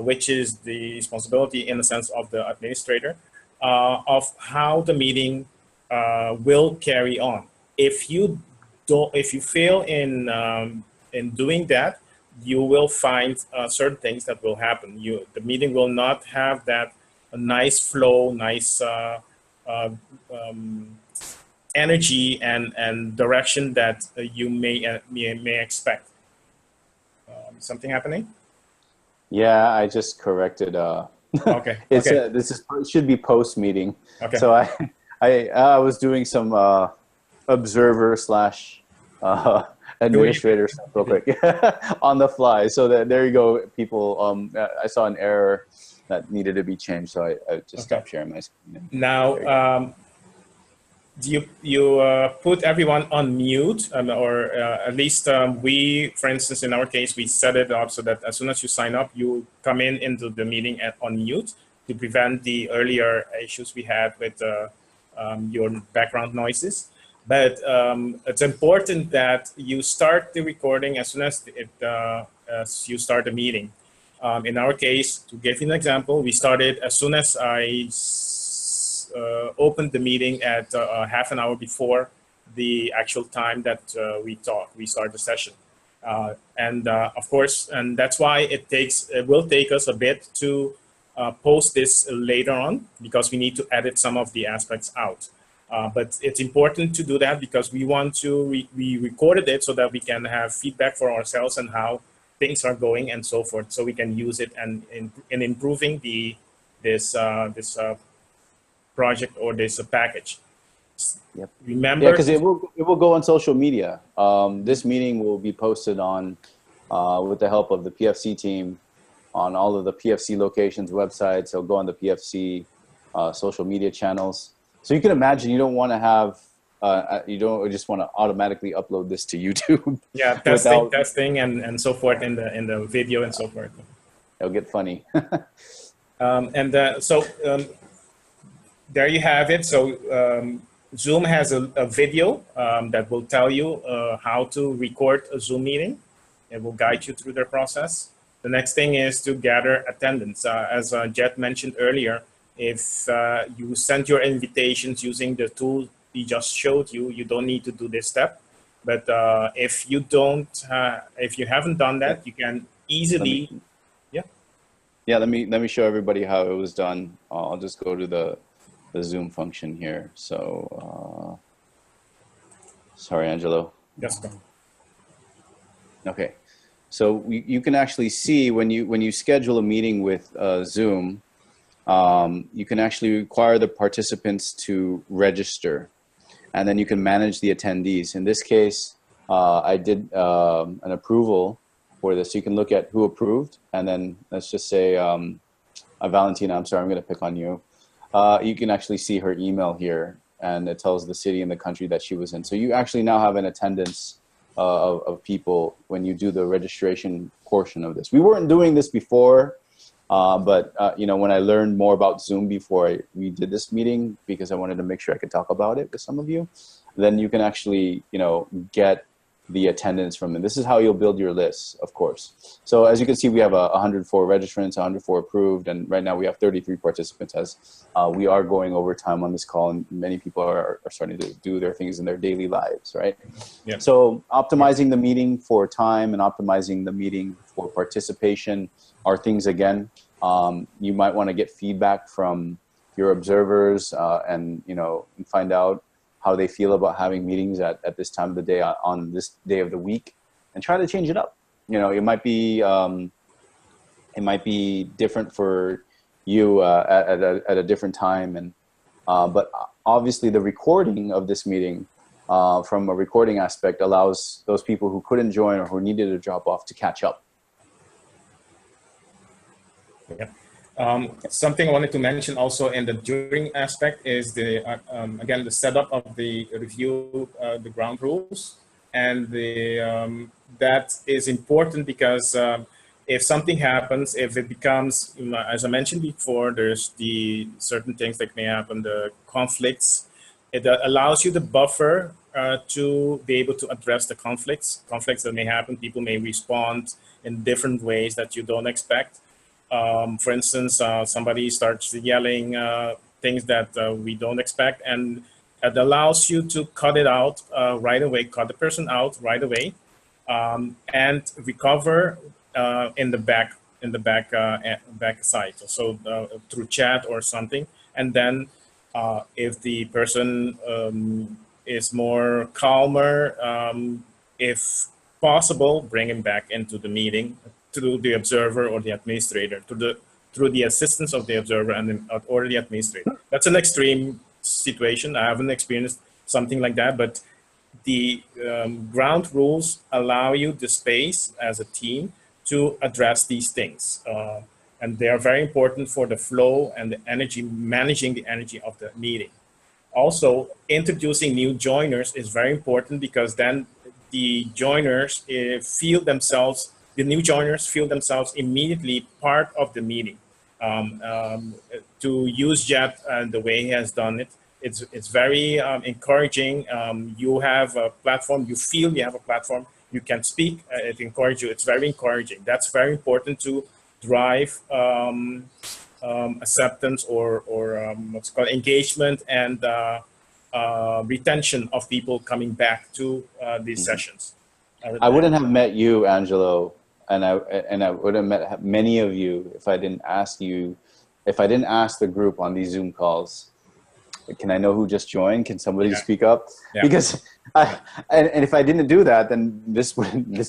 which is the responsibility in the sense of the administrator, of how the meeting will carry on. If you fail in doing that, you will find certain things that will happen. The meeting will not have that nice flow, nice energy and direction that you may expect. Something happening? Yeah, I just corrected. Okay. It's okay. It should be post meeting. Okay. So I was doing some observer / administrator stuff real quick on the fly. So there you go, people. I saw an error that needed to be changed, so I just stopped sharing my screen. Now, you put everyone on mute, or at least we, for instance, in our case, we set it up so that as soon as you sign up, you come into the meeting on mute, to prevent the earlier issues we had with your background noises. But it's important that you start the recording as soon as as you start the meeting. In our case, to give you an example, we started as soon as I opened the meeting at half an hour before the actual time that we start the session. Of course, and that's why it will take us a bit to post this later on, because we need to edit some of the aspects out. But it's important to do that because we want to, we recorded it so that we can have feedback for ourselves and how things are going and so forth, so we can use it and in improving this project or this package. Yep. Remember, yeah, because it will go on social media. This meeting will be posted on with the help of the PFC team on all of the PFC locations websites. It'll go on the PFC social media channels. So you can imagine you don't want to have you don't just want to automatically upload this to YouTube. Yeah, testing and so forth in the video and so forth. It'll get funny. There you have it. So Zoom has a video that will tell you how to record a Zoom meeting. It will guide you through the process. The next thing is to gather attendance. As Jet mentioned earlier, if you send your invitations using the tool we just showed you, you don't need to do this step. But if you haven't done that, you can easily, Yeah, let me show everybody how it was done. I'll just go to the Zoom function here. So, sorry, Angelo. Just go. Okay, so you can actually see when you schedule a meeting with Zoom, you can actually require the participants to register, and then you can manage the attendees. In this case, I did an approval for this. So you can look at who approved, and then let's just say Valentina, I'm sorry, I'm going to pick on you. You can actually see her email here, and it tells the city and the country that she was in. So you actually now have an attendance of people when you do the registration portion of this. We weren't doing this before, but you know, when I learned more about Zoom before we did this meeting, because I wanted to make sure I could talk about it with some of you, then you can actually, you know, get the attendance from them. This is how you'll build your lists, of course. So as you can see, we have 104 registrants, 104 approved, and right now we have 33 participants, as we are going over time on this call, and many people are starting to do their things in their daily lives, right? Yeah. So optimizing the meeting for time and optimizing the meeting for participation are things, again, you might want to get feedback from your observers and, you know, find out how they feel about having meetings at this time of the day on this day of the week, and try to change it up. You know, it might be different for you at a different time, and but obviously the recording of this meeting from a recording aspect allows those people who couldn't join or who needed to drop off to catch up. Yeah. Something I wanted to mention also in the during aspect is the again, the setup of the review, the ground rules, and that is important because if something happens, if it becomes, as I mentioned before, there's the certain things that may happen, the conflicts. It allows you the buffer to be able to address the conflicts that may happen. People may respond in different ways that you don't expect. For instance, somebody starts yelling things that we don't expect, and it allows you to cut it out right away, cut the person out right away, and recover in the back side. So through chat or something, and then if the person is more calmer, if possible, bring him back into the meeting through the observer or the administrator, through the assistance of the observer or the administrator. That's an extreme situation. I haven't experienced something like that, but the ground rules allow you the space as a team to address these things. And they are very important for the flow and the energy, managing the energy of the meeting. Also, introducing new joiners is very important, because then the joiners feel themselves, the new joiners feel themselves immediately part of the meeting. To use Jet the way he has done it, it's very encouraging. You have a platform, you feel you have a platform, you can speak, it encourages you. It's very encouraging. That's very important to drive acceptance or what's called engagement and retention of people coming back to these sessions. I wouldn't have met you, Angelo, and I would have met many of you if I didn't ask you, if I didn't ask the group on these Zoom calls, can I know who just joined? Can somebody speak up? Yeah. Because and if I didn't do that, then this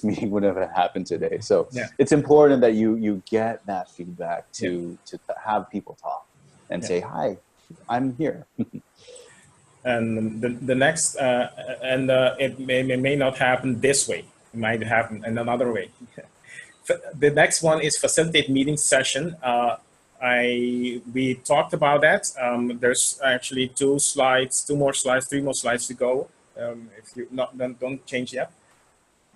meeting wouldn't have happened today. So it's important that you get that feedback to have people talk and say, hi, I'm here. And the next, it may not happen this way. It might happen in another way. The next one is facilitate meeting session. We talked about that. There's actually 3 more slides to go. If you don't change yet.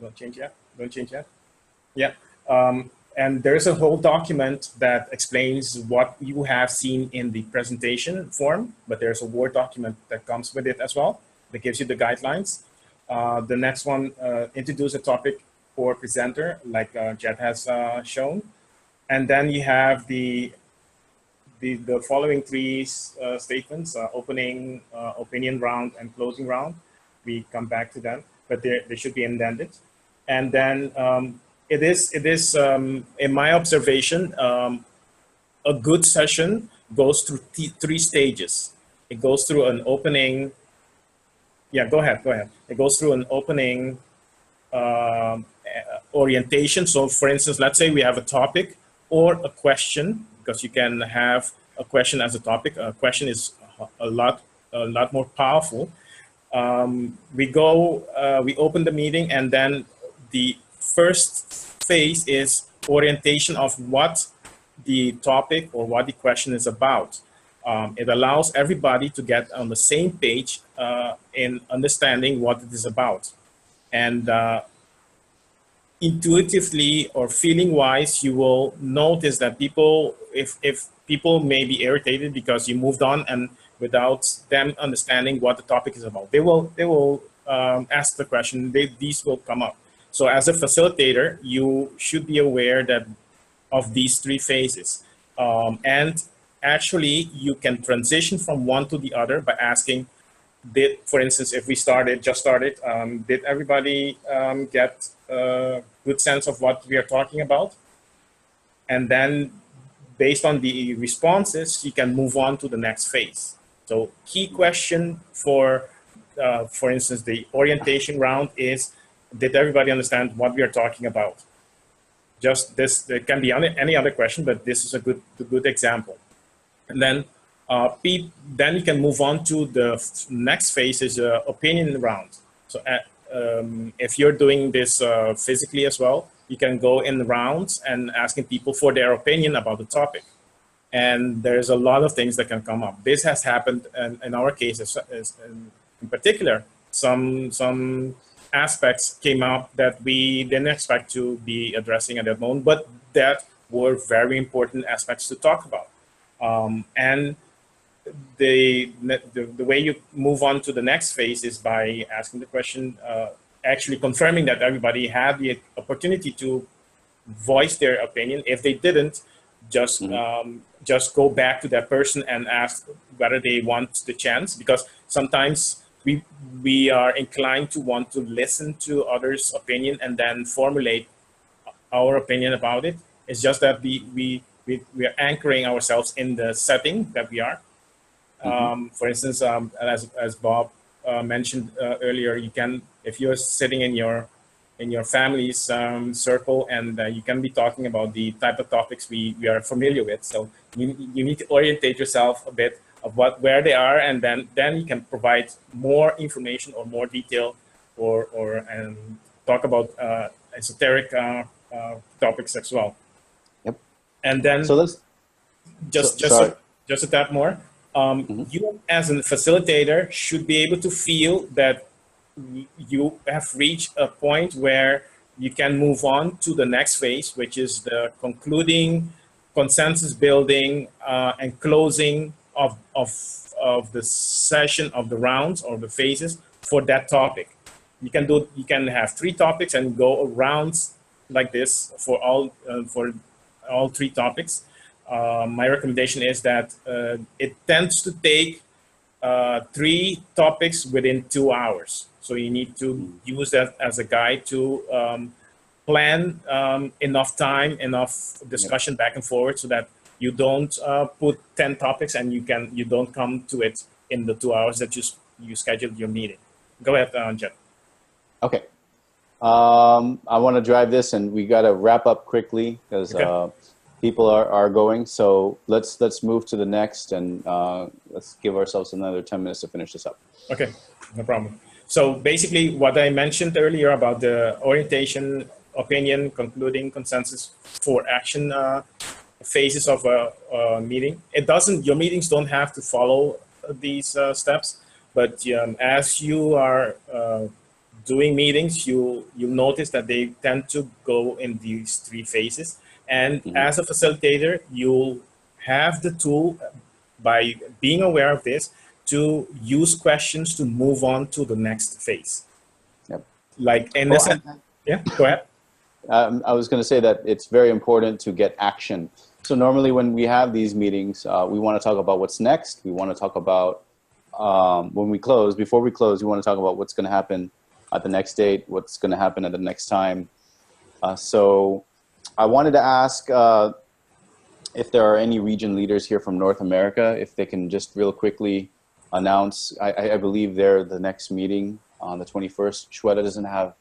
Don't change yet. Yeah. And there's a whole document that explains what you have seen in the presentation form, but there's a Word document that comes with it as well that gives you the guidelines. The next one, introduce a topic or presenter, like Jet has shown. And then you have the following 3 statements, opening, opinion round, and closing round. We come back to them, but they should be indented. And then it is in my observation, a good session goes through 3 stages. It goes through an opening. Yeah, go ahead. It goes through an opening orientation. So for instance, let's say we have a topic or a question, because you can have a question as a topic. A question is a lot more powerful. We open the meeting, and then the first phase is orientation of what the topic or what the question is about. It allows everybody to get on the same page in understanding what it is about. And intuitively or feeling wise, you will notice that people, if people may be irritated because you moved on and without them understanding what the topic is about, they will ask the question. These will come up. So as a facilitator, you should be aware that of these 3 phases. And actually, you can transition from one to the other by asking, for instance, if we just started, did everybody get a good sense of what we are talking about? And then based on the responses, you can move on to the next phase. So key question for instance, the orientation round is, did everybody understand what we are talking about? Just this, there can be any other question, but this is a good example. And then then you can move on to the next phase, is opinion round. So if you're doing this physically as well, you can go in rounds and asking people for their opinion about the topic. And there's a lot of things that can come up. This has happened in our case, in particular, some aspects came up that we didn't expect to be addressing at that moment, but that were very important aspects to talk about. And the way you move on to the next phase is by asking the question, actually confirming that everybody had the opportunity to voice their opinion. If they didn't, just go back to that person and ask whether they want the chance, because sometimes we are inclined to want to listen to others' opinion and then formulate our opinion about it. It's just that we are anchoring ourselves in the setting that we are. For instance, as Bob mentioned earlier, you can, if you're sitting in your family's circle, and you can be talking about the type of topics we are familiar with. So you need to orientate yourself a bit of where they are, and then you can provide more information or more detail, or talk about esoteric topics as well. Yep. And then so let's just a tad more. You as a facilitator should be able to feel that you have reached a point where you can move on to the next phase, which is the concluding, consensus building, and closing of of the session of the rounds or the phases for that topic. You can have 3 topics and go rounds like this for all 3 topics. My recommendation is that it tends to take 3 topics within 2 hours. So you need to use that as a guide to plan enough time, enough discussion back and forward, so that you don't put 10 topics and you don't come to it in the 2 hours that you scheduled your meeting. Go ahead, Jen. Okay. I want to drive this, and we got to wrap up quickly because people are going. So let's move to the next, and let's give ourselves another 10 minutes to finish this up. Okay, no problem. So basically, what I mentioned earlier about the orientation, opinion, concluding, consensus for action phases of a meeting. Your meetings don't have to follow these steps, but as you are doing meetings, you'll notice that they tend to go in these 3 phases. And as a facilitator, you'll have the tool, by being aware of this, to use questions to move on to the next phase. Yep. Like in this, yeah, go ahead. I was going to say that it's very important to get action. So normally when we have these meetings, we want to talk about what's next. We want to talk about before we close, we want to talk about what's going to happen at the next date, what's going to happen at the next time. So I wanted to ask if there are any region leaders here from North America, if they can just real quickly announce. I believe they're the next meeting on the 21st. Shweta doesn't have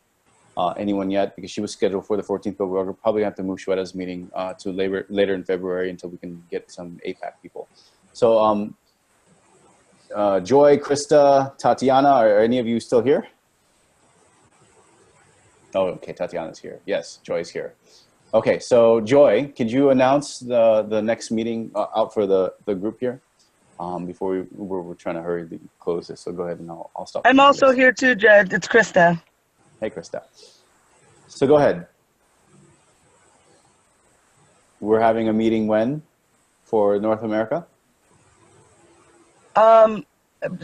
anyone yet because she was scheduled for the 14th, but we'll probably have to move Shweta's meeting to later in February until we can get some APAC people. So Joy, Krista, Tatiana, are any of you still here? Oh, okay, Tatiana's here. Yes, Joy's here. Okay, so Joy, could you announce the next meeting out for the group here? Before we're trying to hurry to close this, so go ahead and I'll stop. I'm also here too, Jed. It's Krista. Hey, Krista. So go ahead. We're having a meeting when for North America?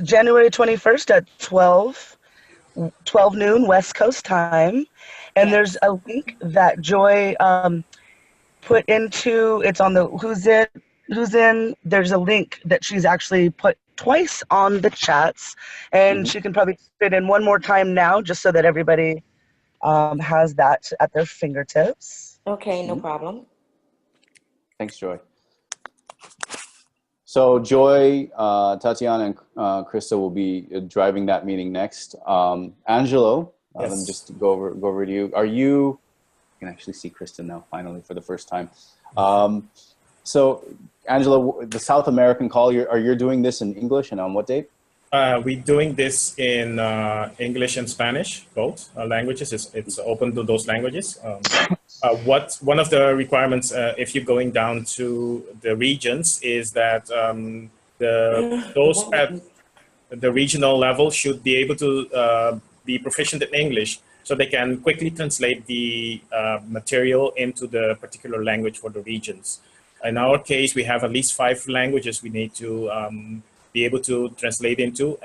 January 21st at 12 noon West Coast time. And there's a link that Joy put into, it's on the who's in, there's a link that she's actually put twice on the chats, and she can probably fit in one more time now just so that everybody has that at their fingertips. Okay, no problem. Thanks, Joy. So Joy, Tatiana, and Krista will be driving that meeting next. Angelo, yes. Let me just go over to you. You can actually see Krista now, finally, for the first time. So Angelo, the South American call, you're doing this in English, and on what date? We're doing this in English and Spanish, both languages. It's open to those languages. One of the requirements, if you're going down to the regions, is that those at the regional level should be able to be proficient in English, so they can quickly translate the material into the particular language for the regions. In our case, we have at least 5 languages we need to be able to translate into.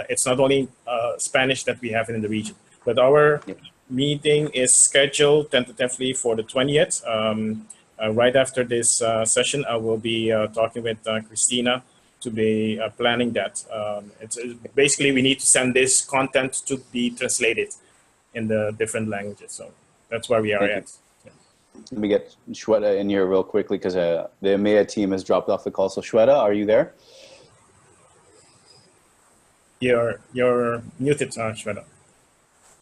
It's not only Spanish that we have in the region, but our meeting is scheduled tentatively for the 20th. Right after this session, I will be talking with Christina to be planning that. It's basically, we need to send this content to be translated in the different languages. So that's where we are at. Let me get Shweta in here real quickly because the EMEA team has dropped off the call. So Shweta, are you there? You're muted, Shweta.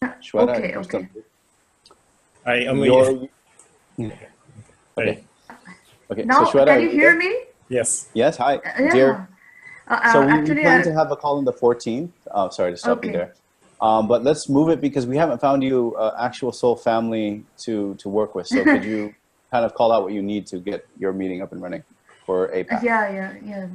Shweta, Okay. I am you. Okay. Okay. Now, so Shweta, can you hear me? Yes. Yes. Hi, Yeah. dear. So we Actually, plan to have a call on the 14th. Oh, sorry to stop you there. But let's move it because we haven't found you actual soul family to work with. So could you kind of call out what you need to get your meeting up and running for APAC? Yeah.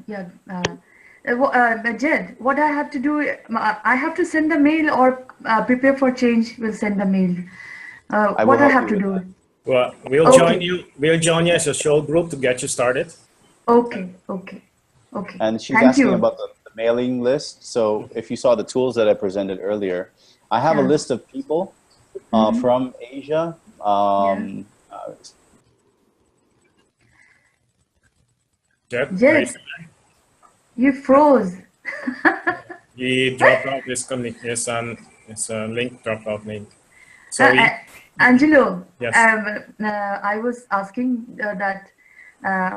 Jed, what I have to do, I have to send a mail or prepare for change will send a mail. What I have to do? Well, we'll join you. We'll join you as a show group to get you started. Okay. Okay. And she's Thank asking you. about the mailing list. So if you saw the tools that I presented earlier, I have a Yeah. list of people from Asia. Yeah. Jed, are you Jed, still there? you froze. He dropped out his link dropped out link. So Angelo, yes. I was asking that,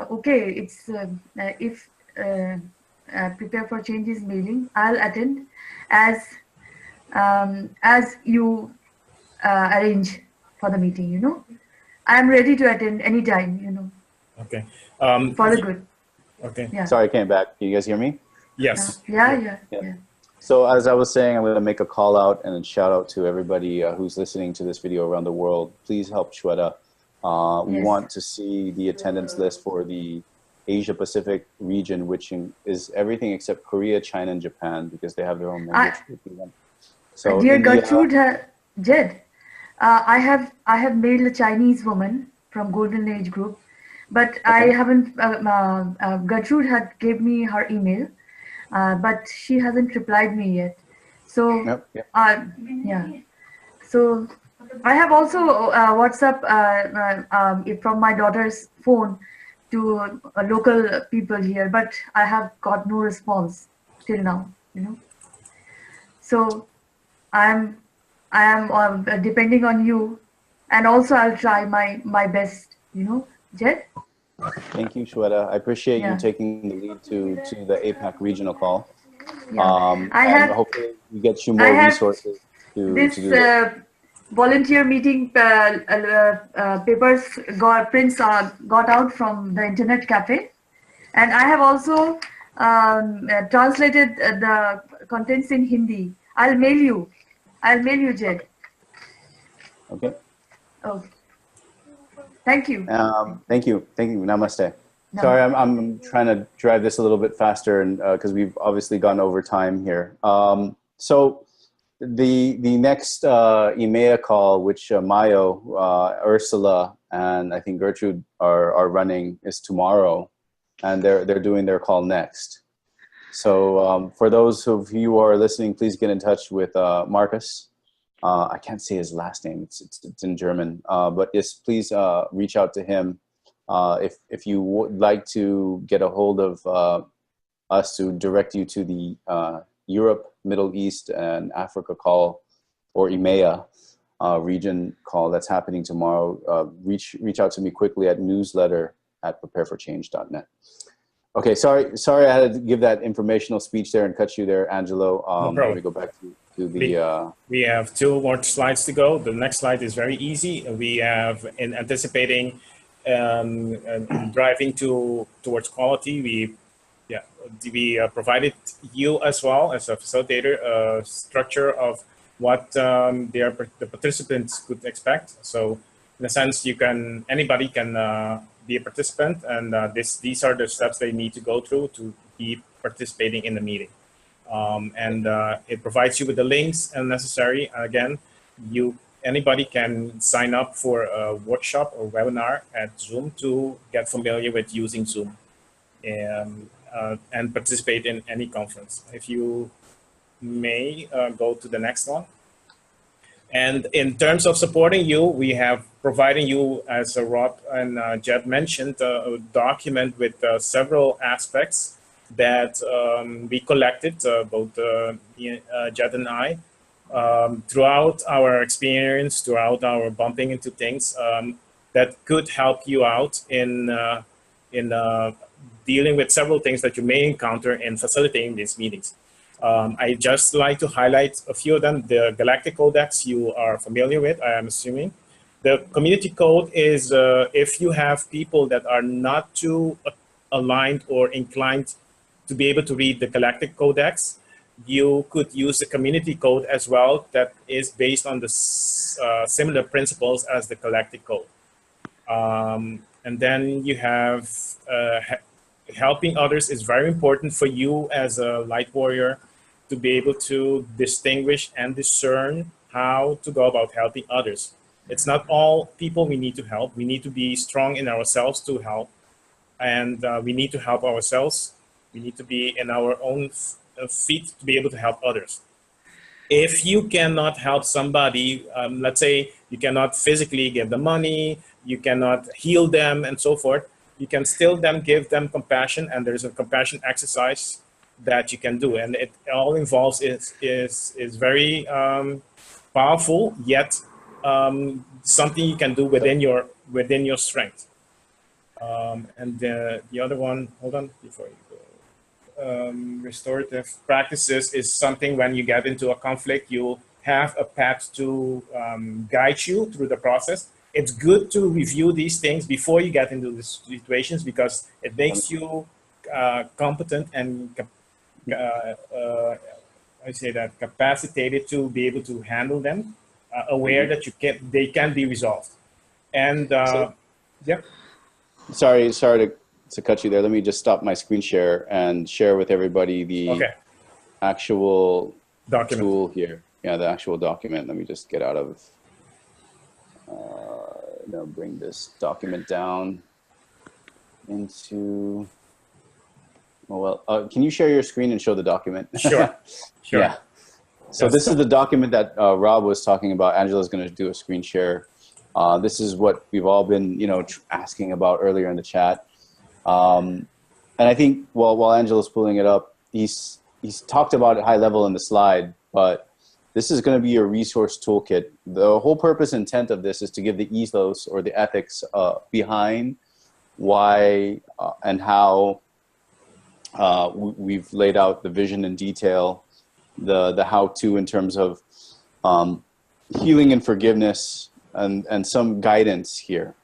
okay, it's if Prepare for Change is mailing, I'll attend as you arrange for the meeting, you know. I'm ready to attend anytime, you know, Okay. for the good. Okay. Yeah. Sorry, I came back. Can you guys hear me? Yes. Yeah. So as I was saying, I'm going to make a call out and a shout out to everybody who's listening to this video around the world. Please help Shweta. We Yes. want to see the attendance list for the Asia Pacific region, which is everything except Korea, China, and Japan, because they have their own language. So Dear India, Gertrude, Jed, I have mailed a Chinese woman from Golden Age Group, but I haven't. Gertrude had gave me her email, but she hasn't replied me yet. So yeah. So I have also WhatsApp from my daughter's phone to local people here, but I have got no response till now. You know. So I am depending on you, and also I'll try my best. You know, Jed. thank you, Shweta. I appreciate you Yeah. taking the lead to the APAC regional call. Yeah. And hopefully we get you I more have resources to this do this. volunteer meeting papers prints got out from the internet cafe, and I have also translated the contents in Hindi. I'll mail you, Jed. Okay. Oh, thank you. Thank you. Namaste. No. Sorry, I'm trying to drive this a little bit faster, and because we've obviously gone over time here. So the next EMEA call, which Mayo, Ursula, and I think Gertrude are running, is tomorrow, and they're doing their call next. So for those of you who are listening, please get in touch with Marcus. I can't say his last name; it's in German. But yes, please reach out to him if you would like to get a hold of us to direct you to the Europe, Middle East, and Africa call, or EMEA region call that's happening tomorrow. Reach out to me quickly at newsletter@prepareforchange.net. Okay, sorry I had to give that informational speech there and cut you there, Angelo. No Let me go back to the... We have 2 more slides to go. The next slide is very easy. We have, in anticipating driving towards quality, we provided you as well as a facilitator a structure of what the participants could expect. So in a sense, anybody can be a participant, and these are the steps they need to go through to be participating in the meeting. It provides you with the links and necessary. Again, anybody can sign up for a workshop or webinar at Zoom to get familiar with using Zoom and participate in any conference. If you may go to the next one. And in terms of supporting you, we have providing you, as Rob and Jed mentioned, a document with several aspects that we collected, both Jed and I, throughout our experience, throughout our bumping into things that could help you out in dealing with several things that you may encounter in facilitating these meetings. I just like to highlight a few of them. The Galactic Codex you are familiar with, I am assuming. The community code is if you have people that are not too aligned or inclined to be able to read the Galactic Codex, you could use the community code as well that is based on the similar principles as the Galactic Code. And then you have helping others is very important for you as a light warrior to be able to distinguish and discern how to go about helping others. It's not all people we need to help. We need to be strong in ourselves to help. And we need to help ourselves. We need to be in our own feet to be able to help others. If you cannot help somebody, let's say you cannot physically give them money, you cannot heal them and so forth, you can still then give them compassion, and there's a compassion exercise that you can do. And it all involves is very powerful, yet something you can do within your strength. And the other one, hold on before you go. Restorative practices is something when you get into a conflict, you have a path to guide you through the process. It's good to review these things before you get into these situations because it makes you competent and I say that capacitated to be able to handle them, aware that they can be resolved. And yeah. Sorry to cut you there. Let me just stop my screen share and share with everybody the actual document tool here. Yeah, the actual document. Let me just get out of, bring this document down into, can you share your screen and show the document? Sure. Yeah. So this is the document that Rob was talking about. Angela's going to do a screen share. This is what we've all been, asking about earlier in the chat. And I think while Angelo's pulling it up, he's talked about it high level in the slide, but this is going to be your resource toolkit. The whole purpose and intent of this is to give the ethos or the ethics behind why and how we've laid out the vision in detail, the how-to in terms of healing and forgiveness and some guidance here.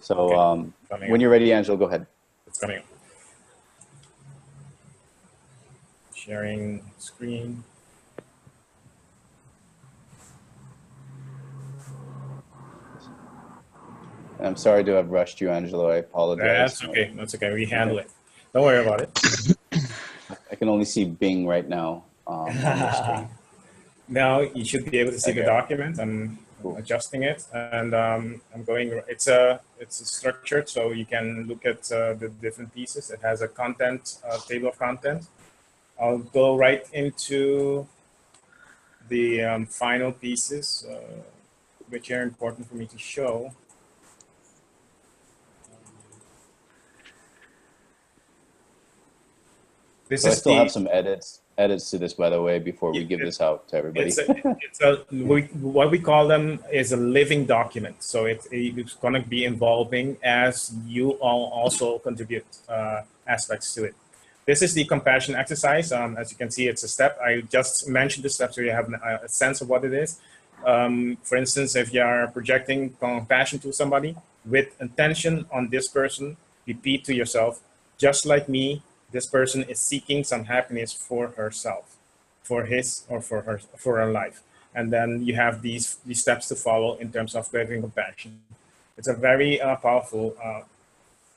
So when you're ready, Angelo, go ahead. It's coming up. Sharing screen. I'm sorry to have rushed you, Angelo. I apologize. That's okay. That's okay. We handle it. Don't worry about it. I can only see Bing right now on the screen. Now you should be able to see the document. I'm adjusting it, and I'm going. It's structured, so you can look at the different pieces. It has a content table of content. I'll go right into the final pieces, which are important for me to show. I still have some edits to this, by the way, before we give this out to everybody. What we call them is a living document. So it's going to be involving as you all also contribute aspects to it. This is the compassion exercise. As you can see, it's a step. I just mentioned the steps so you have a sense of what it is. For instance, if you are projecting compassion to somebody with intention on this person, repeat to yourself, just like me, this person is seeking some happiness for herself, for his or for her life. And then you have these steps to follow in terms of giving compassion. It's a very powerful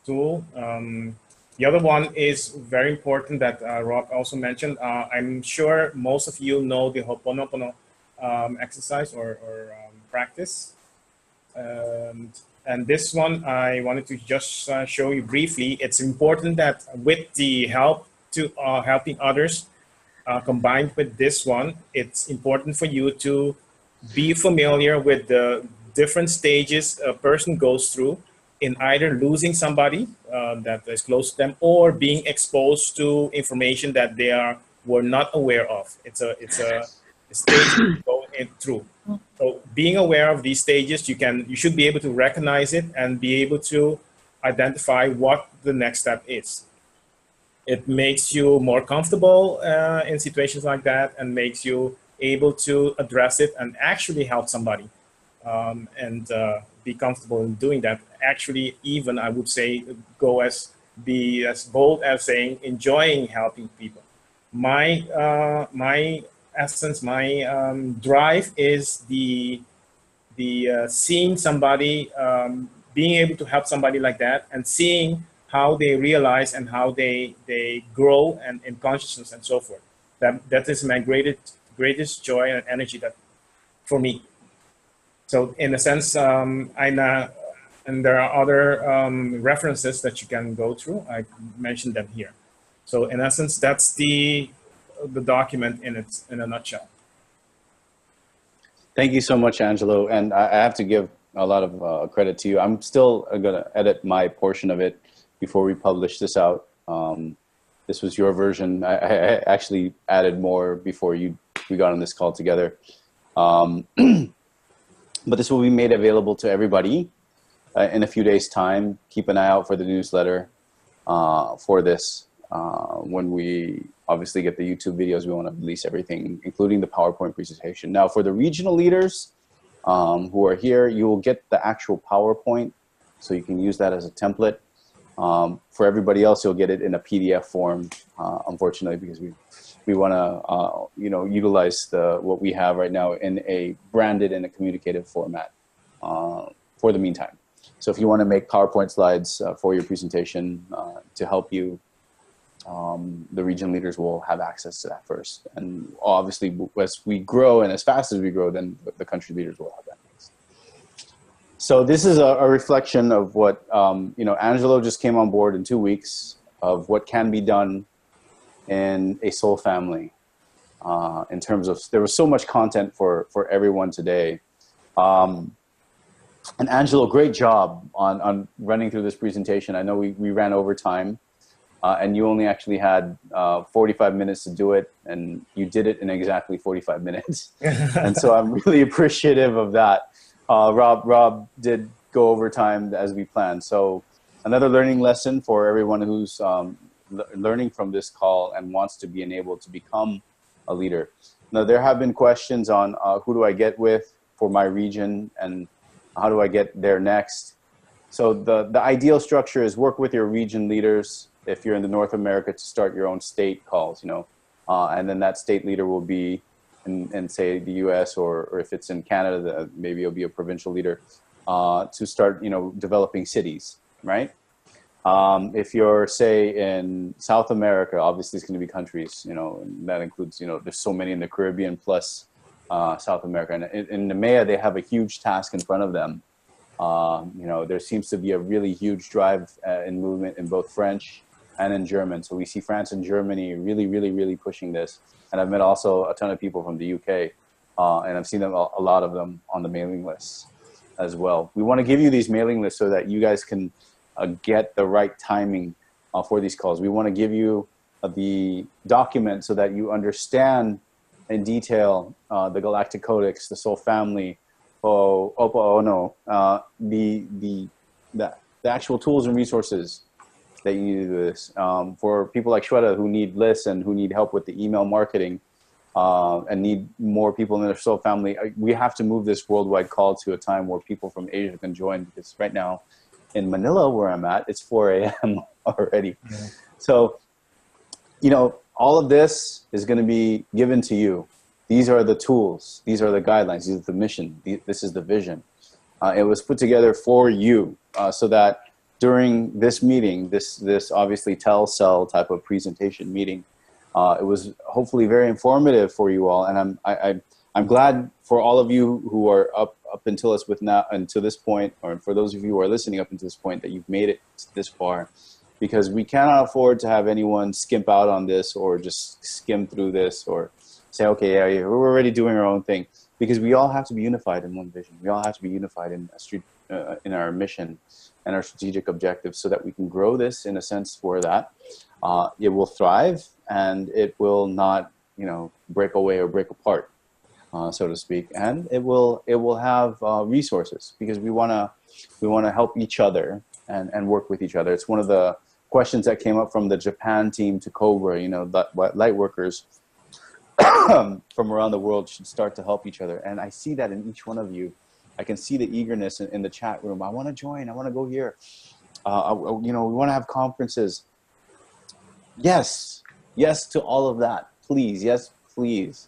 tool. The other one is very important that Rob also mentioned. I'm sure most of you know the Ho'oponopono exercise or practice. And this one, I wanted to just show you briefly. It's important that with the help to helping others, combined with this one, it's important for you to be familiar with the different stages a person goes through in either losing somebody that is close to them or being exposed to information that they were not aware of. It's a stage to go through. So being aware of these stages, you should be able to recognize it and be able to identify what the next step is. It makes you more comfortable in situations like that and makes you able to address it and actually help somebody and be comfortable in doing that. Actually, even I would say be as bold as saying enjoying helping people. My essence, my drive is the seeing somebody, being able to help somebody like that and seeing how they realize and how they grow and in consciousness and so forth. That is my greatest joy and energy for me. So in a sense, and there are other references that you can go through. I mentioned them here. So in essence, that's the document in a nutshell. Thank you so much, Angelo. And I have to give a lot of credit to you. I'm still going to edit my portion of it before we publish this out. This was your version. I actually added more before we got on this call together. But this will be made available to everybody in a few days' time. Keep an eye out for the newsletter for this. When we obviously get the YouTube videos, we want to release everything, including the PowerPoint presentation. Now, for the regional leaders who are here, you will get the actual PowerPoint, so you can use that as a template. For everybody else, you'll get it in a PDF form, unfortunately, because we want to utilize what we have right now in a branded and a communicative format for the meantime. So if you want to make PowerPoint slides for your presentation to help you, the region leaders will have access to that first. And obviously, as we grow and as fast as we grow, then the country leaders will have that next. So this is a reflection of what, Angelo just came on board in 2 weeks, of what can be done in a soul family in terms of, there was so much content for everyone today. And Angelo, great job on running through this presentation. I know we ran over time. And you only actually had 45 minutes to do it, and you did it in exactly 45 minutes. And so I'm really appreciative of that. Rob did go over time as we planned. So another learning lesson for everyone who's learning from this call and wants to be enabled to become a leader. Now, there have been questions on who do I get with for my region and how do I get there next. So the ideal structure is work with your region leaders. If you're in the North America, to start your own state calls, and then that state leader will be in say the US, or if it's in Canada, maybe it'll be a provincial leader to start, developing cities, right? If you're say in South America, obviously it's going to be countries, and that includes, there's so many in the Caribbean plus South America. And in EMEA, they have a huge task in front of them. There seems to be a really huge drive in movement in both French and in German. So we see France and Germany really, really, really pushing this. And I've met also a ton of people from the UK, and I've seen a lot of them on the mailing lists as well. We want to give you these mailing lists so that you guys can get the right timing for these calls. We want to give you the document so that you understand in detail the Galactic Codex, the Soul Family, Opa Ono, the actual tools and resources that you need to do this. For people like Shweta who need lists and who need help with the email marketing and need more people in their Soul Family, we have to move this worldwide call to a time where people from Asia can join, because right now in Manila, where I'm at, it's 4 a.m. already. Yeah. So, all of this is going to be given to you. These are the tools. These are the guidelines. These are the mission. This is the vision. It was put together for you so that during this meeting, this obviously tell-sell type of presentation meeting, it was hopefully very informative for you all. And I'm glad for all of you who are up until this point, or for those of you who are listening up until this point, that you've made it this far, because we cannot afford to have anyone skimp out on this or just skim through this or say, okay, yeah, we're already doing our own thing, because we all have to be unified in one vision. We all have to be unified in our mission and our strategic objectives, so that we can grow this in a sense where that it will thrive and it will not, break away or break apart, so to speak. And it will have resources, because we want to help each other and work with each other. It's one of the questions that came up from the Japan team to Cobra, light workers from around the world should start to help each other. And I see that in each one of you. I can see the eagerness in the chat room. I want to join. I want to go here. We want to have conferences. Yes to all of that, please. Yes, please.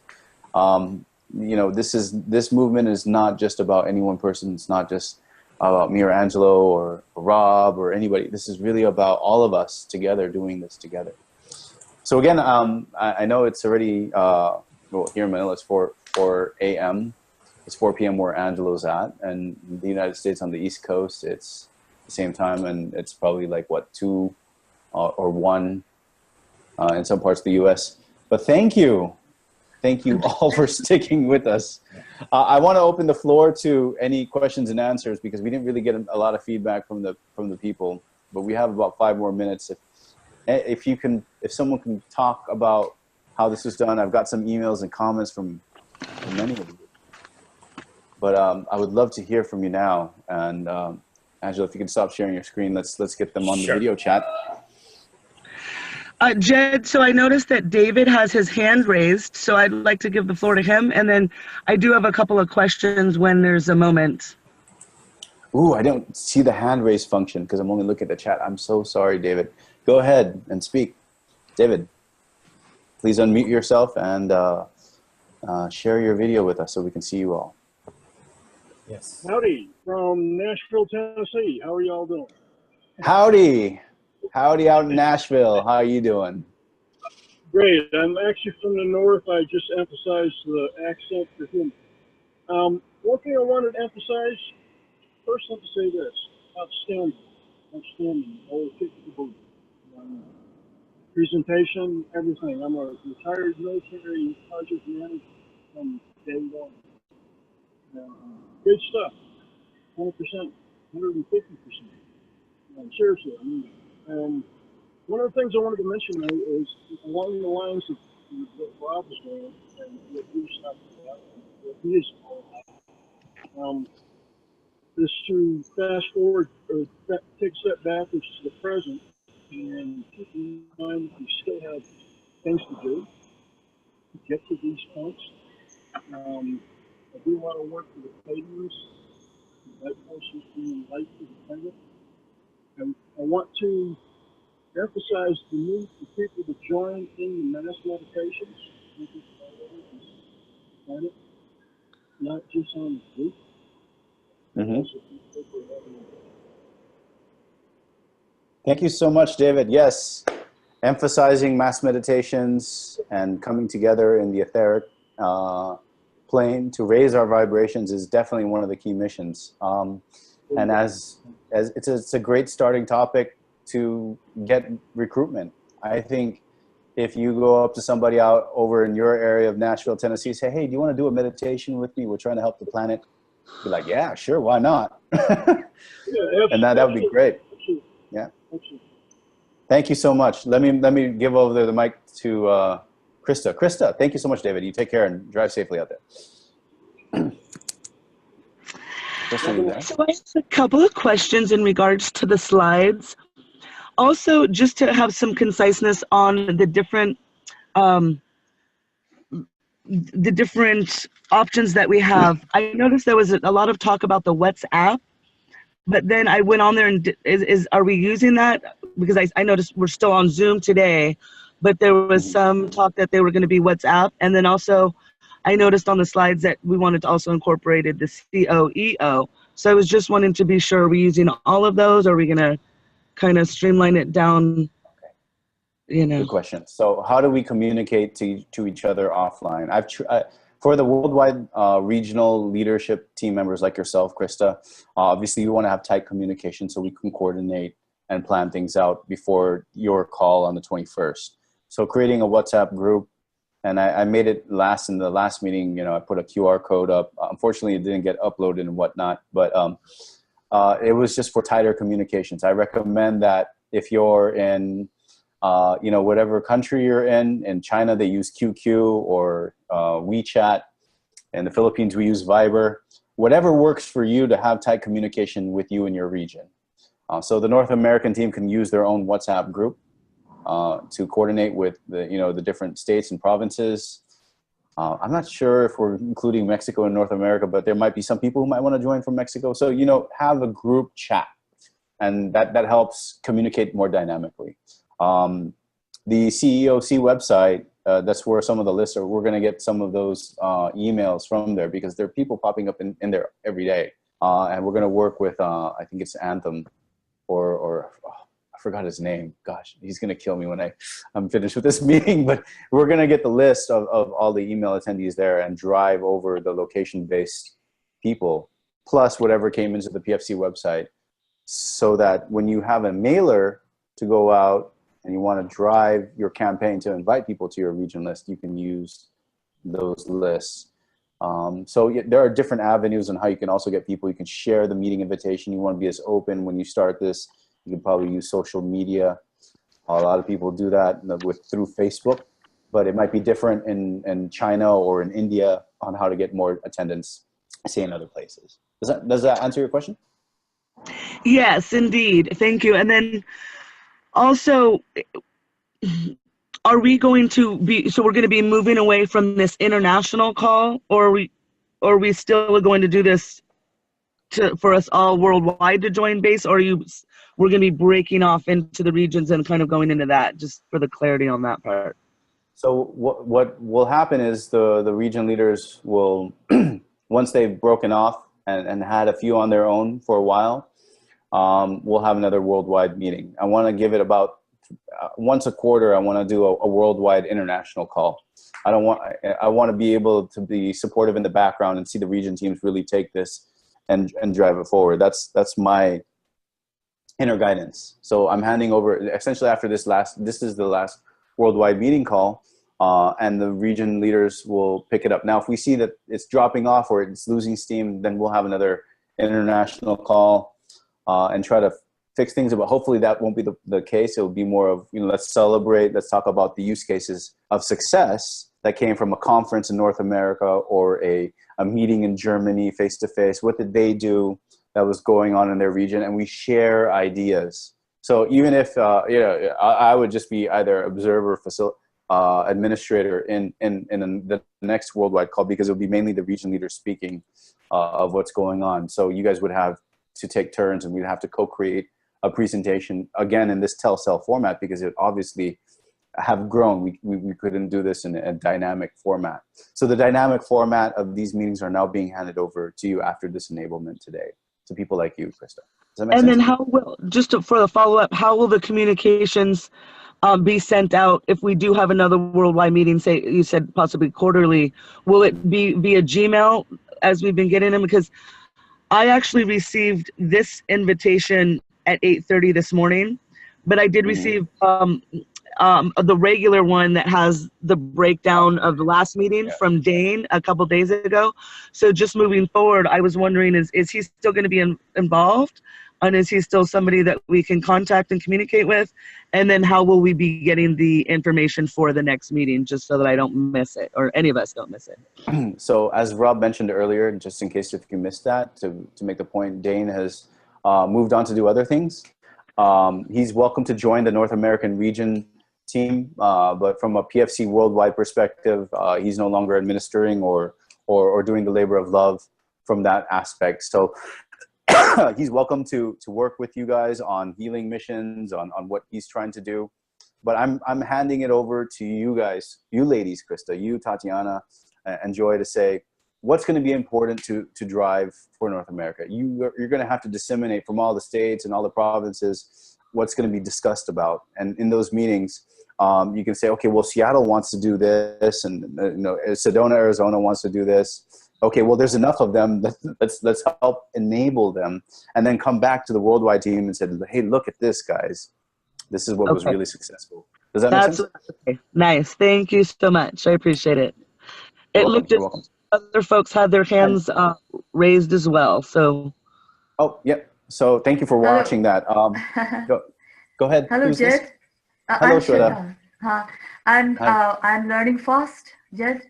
This movement is not just about any one person. It's not just about me or Angelo or Rob or anybody. This is really about all of us together doing this together. So again, I know it's already, here in Manila, it's 4 a.m. It's 4 p.m. where Angelo's at, and in the United States on the East Coast, it's the same time, and it's probably like, 2 or 1 in some parts of the U.S. But thank you all for sticking with us. I want to open the floor to any questions and answers because we didn't really get a lot of feedback from the people. But we have about 5 more minutes. If someone can talk about how this was done, I've got some emails and comments from many of you. But I would love to hear from you now. And Angelo, if you can stop sharing your screen, let's get them on the video chat. Jed, so I noticed that David has his hand raised, so I'd like to give the floor to him. And then I do have a couple of questions when there's a moment. Ooh, I don't see the hand raise function because I'm only looking at the chat. I'm so sorry, David. Go ahead and speak. David, please unmute yourself and share your video with us so we can see you all. Yes. Howdy from Nashville, Tennessee. How are y'all doing? Howdy. Howdy out in Nashville. How are you doing? Great. I'm actually from the north. I just emphasized the accent for him. One thing I wanted to emphasize, first let me say this. Outstanding. Outstanding. All capable. Presentation, everything. I'm a retired military project manager from day one. Good stuff. 100%, 150%. Seriously, I mean it. One of the things I wanted to mention though is along the lines of what Rob was doing and what he was talking about, and what he is all about, is to fast forward or take a step backwards to the present and keep in mind that we still have things to do to get to these points. I do a lot of work for the Canadians, the light forces being light to the planet. And I want to emphasize the need for people to join in the mass meditations, planet, not just on the group. Thank you so much, David. Yes, emphasizing mass meditations and coming together in the etheric plane to raise our vibrations is definitely one of the key missions. And as it's a great starting topic to get recruitment. I think if you go up to somebody out over in your area of Nashville, Tennessee, say, hey, do you want to do a meditation with me? We're trying to help the planet. Be like, yeah, sure, why not? And that would be great. Yeah. Thank you so much. Let me give over the mic to Krista. Krista, thank you so much, David. You take care and drive safely out there. Krista, so I have a couple of questions in regards to the slides. Also, just to have some conciseness on the different options that we have. I noticed there was a lot of talk about the WhatsApp, but then I went on there and are we using that? Because I noticed we're still on Zoom today, but there was some talk that they were going to be WhatsApp. And then also I noticed on the slides that we wanted to also incorporated the COEO. So I was just wanting to be sure, are we using all of those? Or are we going to kind of streamline it down? You know. Good question. So how do we communicate to each other offline? For the worldwide regional leadership team members like yourself, Krista, obviously you want to have tight communication so we can coordinate and plan things out before your call on the 21st. So creating a WhatsApp group, and I made it in the last meeting, you know, I put a QR code up. Unfortunately, it didn't get uploaded and whatnot, but it was just for tighter communications. I recommend that if you're in, you know, whatever country you're in China, they use QQ or WeChat. In the Philippines, we use Viber. Whatever works for you to have tight communication with you in your region. So the North American team can use their own WhatsApp group to coordinate with the different states and provinces. I'm not sure if we're including Mexico and North America, but there might be some people who might want to join from Mexico. So, you know, have a group chat, and that helps communicate more dynamically. The CEOC website, that's where some of the lists are. We're going to get some of those emails from there because there are people popping up in there every day. And we're going to work with, I think it's Anthem or I forgot his name. Gosh, he's going to kill me when I'm finished with this meeting. But we're going to get the list of all the email attendees there and drive over the location-based people, plus whatever came into the PFC website, so that when you have a mailer to go out, and you want to drive your campaign to invite people to your region list, you can use those lists. So there are different avenues on how you can also get people. You can share the meeting invitation. You want to be as open when you start this. You can probably use social media. A lot of people do that through Facebook, but it might be different in China or in India on how to get more attendance, say, in other places. Does that answer your question? Yes, indeed. Thank you. And then also, are we going to be, so we're going to be moving away from this international call, or are we still going to do this for us all worldwide to join base, or we're going to be breaking off into the regions and kind of going into that, just for the clarity on that part? So what will happen is the region leaders will, once they've broken off and had a few on their own for a while, we'll have another worldwide meeting. I want to give it about once a quarter. I want to do a worldwide international call. I want to be able to be supportive in the background and see the region teams really take this and drive it forward. That's my inner guidance. So I'm handing over essentially after this is the last worldwide meeting call, and the region leaders will pick it up. Now, if we see that it's dropping off or it's losing steam, then we'll have another international call and try to fix things. But hopefully that won't be the case. It will be more of, let's celebrate, let's talk about the use cases of success that came from a conference in North America or a meeting in Germany face-to-face. What did they do that was going on in their region? And we share ideas. So even if, I would just be either observer, administrator in the next worldwide call, because it would be mainly the region leaders speaking of what's going on. So you guys would have to take turns, and we'd have to co-create a presentation, again, in this tell-cell format, because it obviously have grown. We couldn't do this in a dynamic format. So the dynamic format of these meetings are now being handed over to you after this enablement today, to people like you, Krista. Does that make sense? And then for the follow-up, how will the communications be sent out if we do have another worldwide meeting? Say you said possibly quarterly. Will it be via Gmail as we've been getting them? Because I actually received this invitation at 8:30 this morning, but I did receive the regular one that has the breakdown of the last meeting from Dane a couple days ago. So just moving forward, I was wondering, is he still going to be involved? And is he still somebody that we can contact and communicate with? And then how will we be getting the information for the next meeting, just so that I don't miss it, or any of us don't miss it? So as Rob mentioned earlier, just in case if you missed that, to make the point, Dane has moved on to do other things. He's welcome to join the North American region team, but from a PFC worldwide perspective, he's no longer administering or doing the labor of love from that aspect. So he's welcome to work with you guys on healing missions, on what he's trying to do. But I'm handing it over to you guys, you ladies, Krista, you, Tatiana, and Joy, to say what's going to be important to drive for North America. You're going to have to disseminate from all the states and all the provinces what's going to be discussed about. And in those meetings, you can say, okay, well, Seattle wants to do this, and Sedona, Arizona wants to do this. Okay, well, there's enough of them. Let's help enable them, and then come back to the worldwide team and say, hey, look at this, guys. This is what was really successful. Does that make sense? Okay. Nice. Thank you so much. I appreciate it. It looked as other folks had their hands raised as well. So. Oh, yep. So thank you for watching that. Go ahead. Hello, Jed. Hello, Shweta. I'm learning fast, Jed,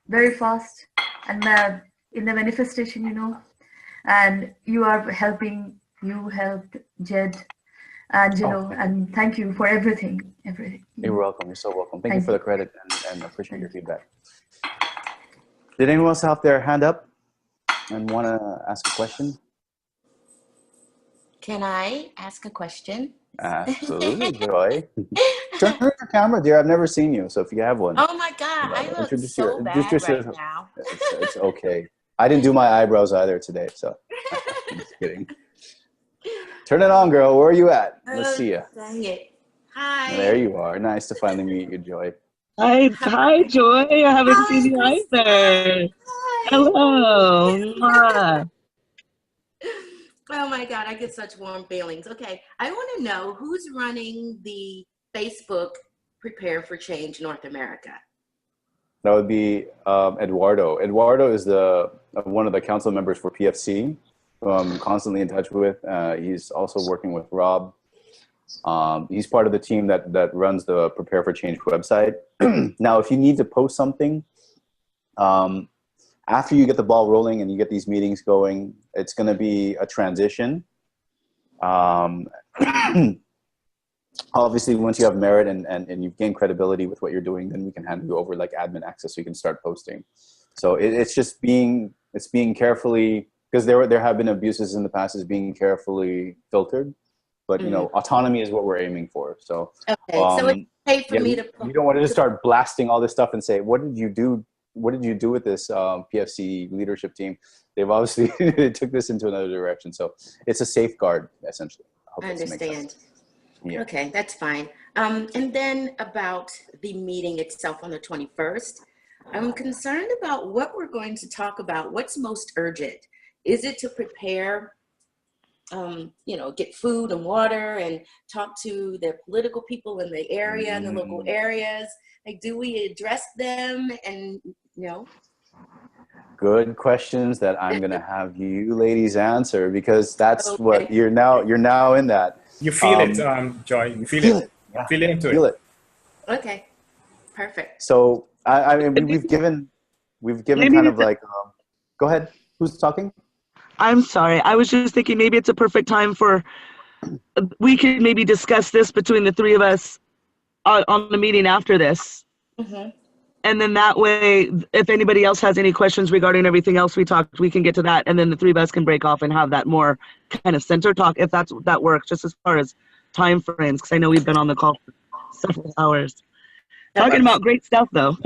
very fast, and in the manifestation, and you are helping. You helped Jed, Angelo, and thank you for everything. You're welcome. You're so welcome. Thank you for the credit and appreciate your feedback. Did anyone else have their hand up and want to ask a question? Can I ask a question? Absolutely, Joy. Turn on your camera, dear. I've never seen you, so if you have one. Oh my God, I look so bad right now. It's okay. I didn't do my eyebrows either today, so I'm just kidding. Turn it on, girl. Where are you at? Let's see you. Dang it. Hi. There you are. Nice to finally meet you, Joy. Hi, Joy. I haven't seen you either. Hi. Hello. Oh my God, I get such warm feelings. Okay, I want to know who's running the Facebook Prepare for Change North America? That would be Eduardo. Eduardo is one of the council members for PFC, who I'm constantly in touch with. He's also working with Rob. He's part of the team that runs the Prepare for Change website. Now, if you need to post something, after you get the ball rolling and you get these meetings going, it's going to be a transition. Obviously, once you have merit and you've gained credibility with what you're doing, then we can hand you over like admin access so you can start posting. So it's just being carefully, because there have been abuses in the past, is being carefully filtered. But you know, autonomy is what we're aiming for. So okay, so it's okay for me to. You don't want to just start blasting all this stuff and say, "What did you do? What did you do with this PFC leadership team?" They've obviously they took this into another direction. So it's a safeguard, essentially. I understand. Yeah. Okay, that's fine. And then about the meeting itself on the 21st, I'm concerned about what we're going to talk about. What's most urgent? Is it to prepare, you know, get food and water and talk to the political people in the area and the local areas? Like, do we address them and, you know? Good questions that I'm going to have you ladies answer, because that's what you're now in that. You feel it, Joy. You feel it. Yeah. Feel into Feel it. Okay, perfect. So I mean, we've given kind of like, go ahead. Who's talking? I'm sorry. I was just thinking maybe it's a perfect time for, we could maybe discuss this between the three of us on the meeting after this. Mm-hmm. And then that way, if anybody else has any questions regarding everything else we talked, we can get to that. And then the three of us can break off and have that more kind of center talk, if that works, just as far as time frames, because I know we've been on the call for several hours. Talking about great stuff, though.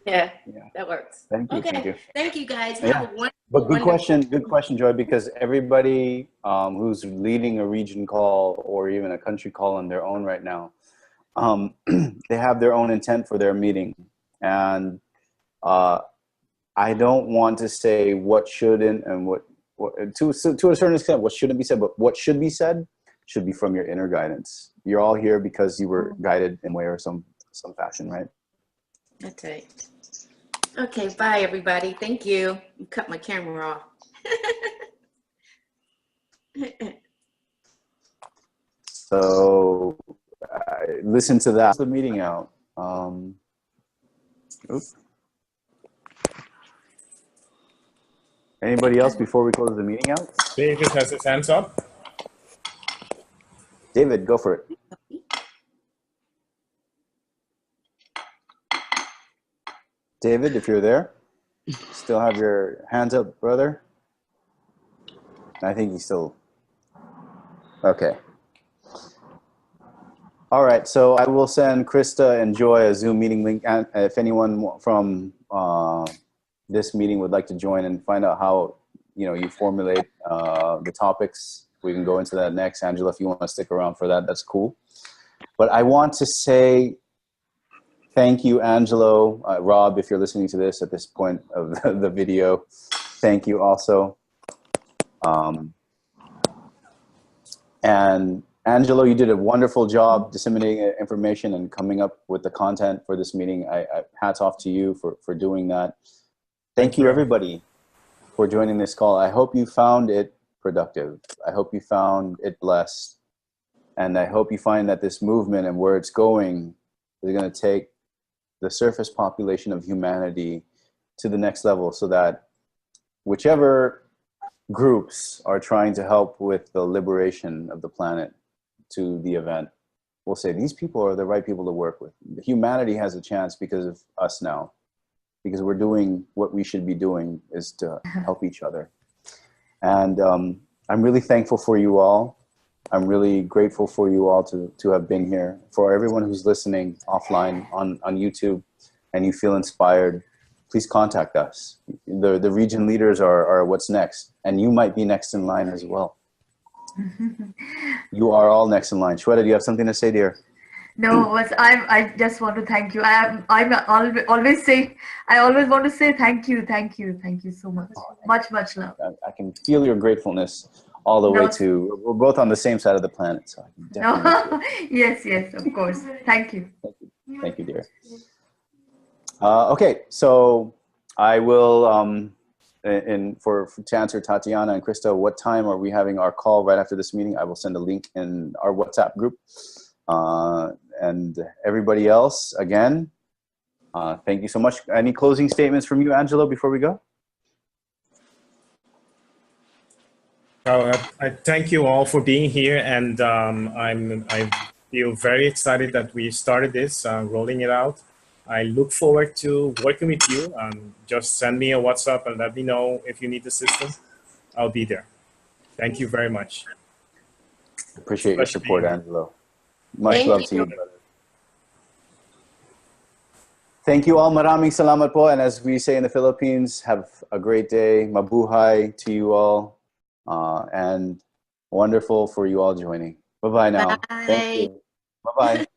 Yeah, that works. Thank you. Okay, thank you. Thank you guys. Yeah. Have a wonderful, But good wonderful question, Joy, because everybody who's leading a region call or even a country call on their own right now, they have their own intent for their meeting. And I don't want to say what shouldn't and what to a certain extent, what shouldn't be said, but what should be said should be from your inner guidance. You're all here because you were guided in way or some fashion, right? That's right. Okay, bye everybody. Thank you. You cut my camera off. So listen to that. The meeting out. Oops. Anybody else before we close the meeting out? David has his hands up. David, go for it. David, if you're there, still have your hands up, brother. I think he's still, okay. All right, so I will send Krista and Joy a Zoom meeting link. And if anyone from this meeting would like to join and find out how you formulate the topics, we can go into that next. Angela, if you want to stick around for that, that's cool. But I want to say thank you, Angelo, Rob, if you're listening to this at this point of the video. Thank you also. And Angelo, you did a wonderful job disseminating information and coming up with the content for this meeting. Hats off to you for doing that. Thank you, everybody, for joining this call. I hope you found it productive. I hope you found it blessed. And I hope you find that this movement and where it's going is going to take the surface population of humanity to the next level, so that whichever groups are trying to help with the liberation of the planet to the event, we'll say these people are the right people to work with. Humanity has a chance because of us now, because we're doing what we should be doing, is to help each other. And I'm really thankful for you all. I'm really grateful for you all to have been here. For everyone who's listening offline on YouTube and you feel inspired, please contact us. The region leaders are what's next, and you might be next in line as well. You are all next in line. Shweta, do you have something to say, dear? No, I just want to thank you. I always want to say thank you so much. Much love. I can feel your gratefulness all the way No. to, we're both on the same side of the planet. So I can definitely No. Yes, yes, of course. Thank you. Thank you, dear. Okay, so I will, to answer Tatiana and Krista, what time are we having our call right after this meeting? I will send a link in our WhatsApp group. And everybody else, again, thank you so much. Any closing statements from you, Angelo, before we go? I thank you all for being here, and I feel very excited that we started this, rolling it out. I look forward to working with you. Just send me a WhatsApp and let me know if you need assistance. I'll be there. Thank you very much. Appreciate your support, Angelo. Much Thank love you. to you, brother. Thank you all. Maraming salamat po. And as we say in the Philippines, have a great day. Mabuhay to you all. And wonderful for you all joining. Bye-bye now. Bye. Thank you. Bye-bye.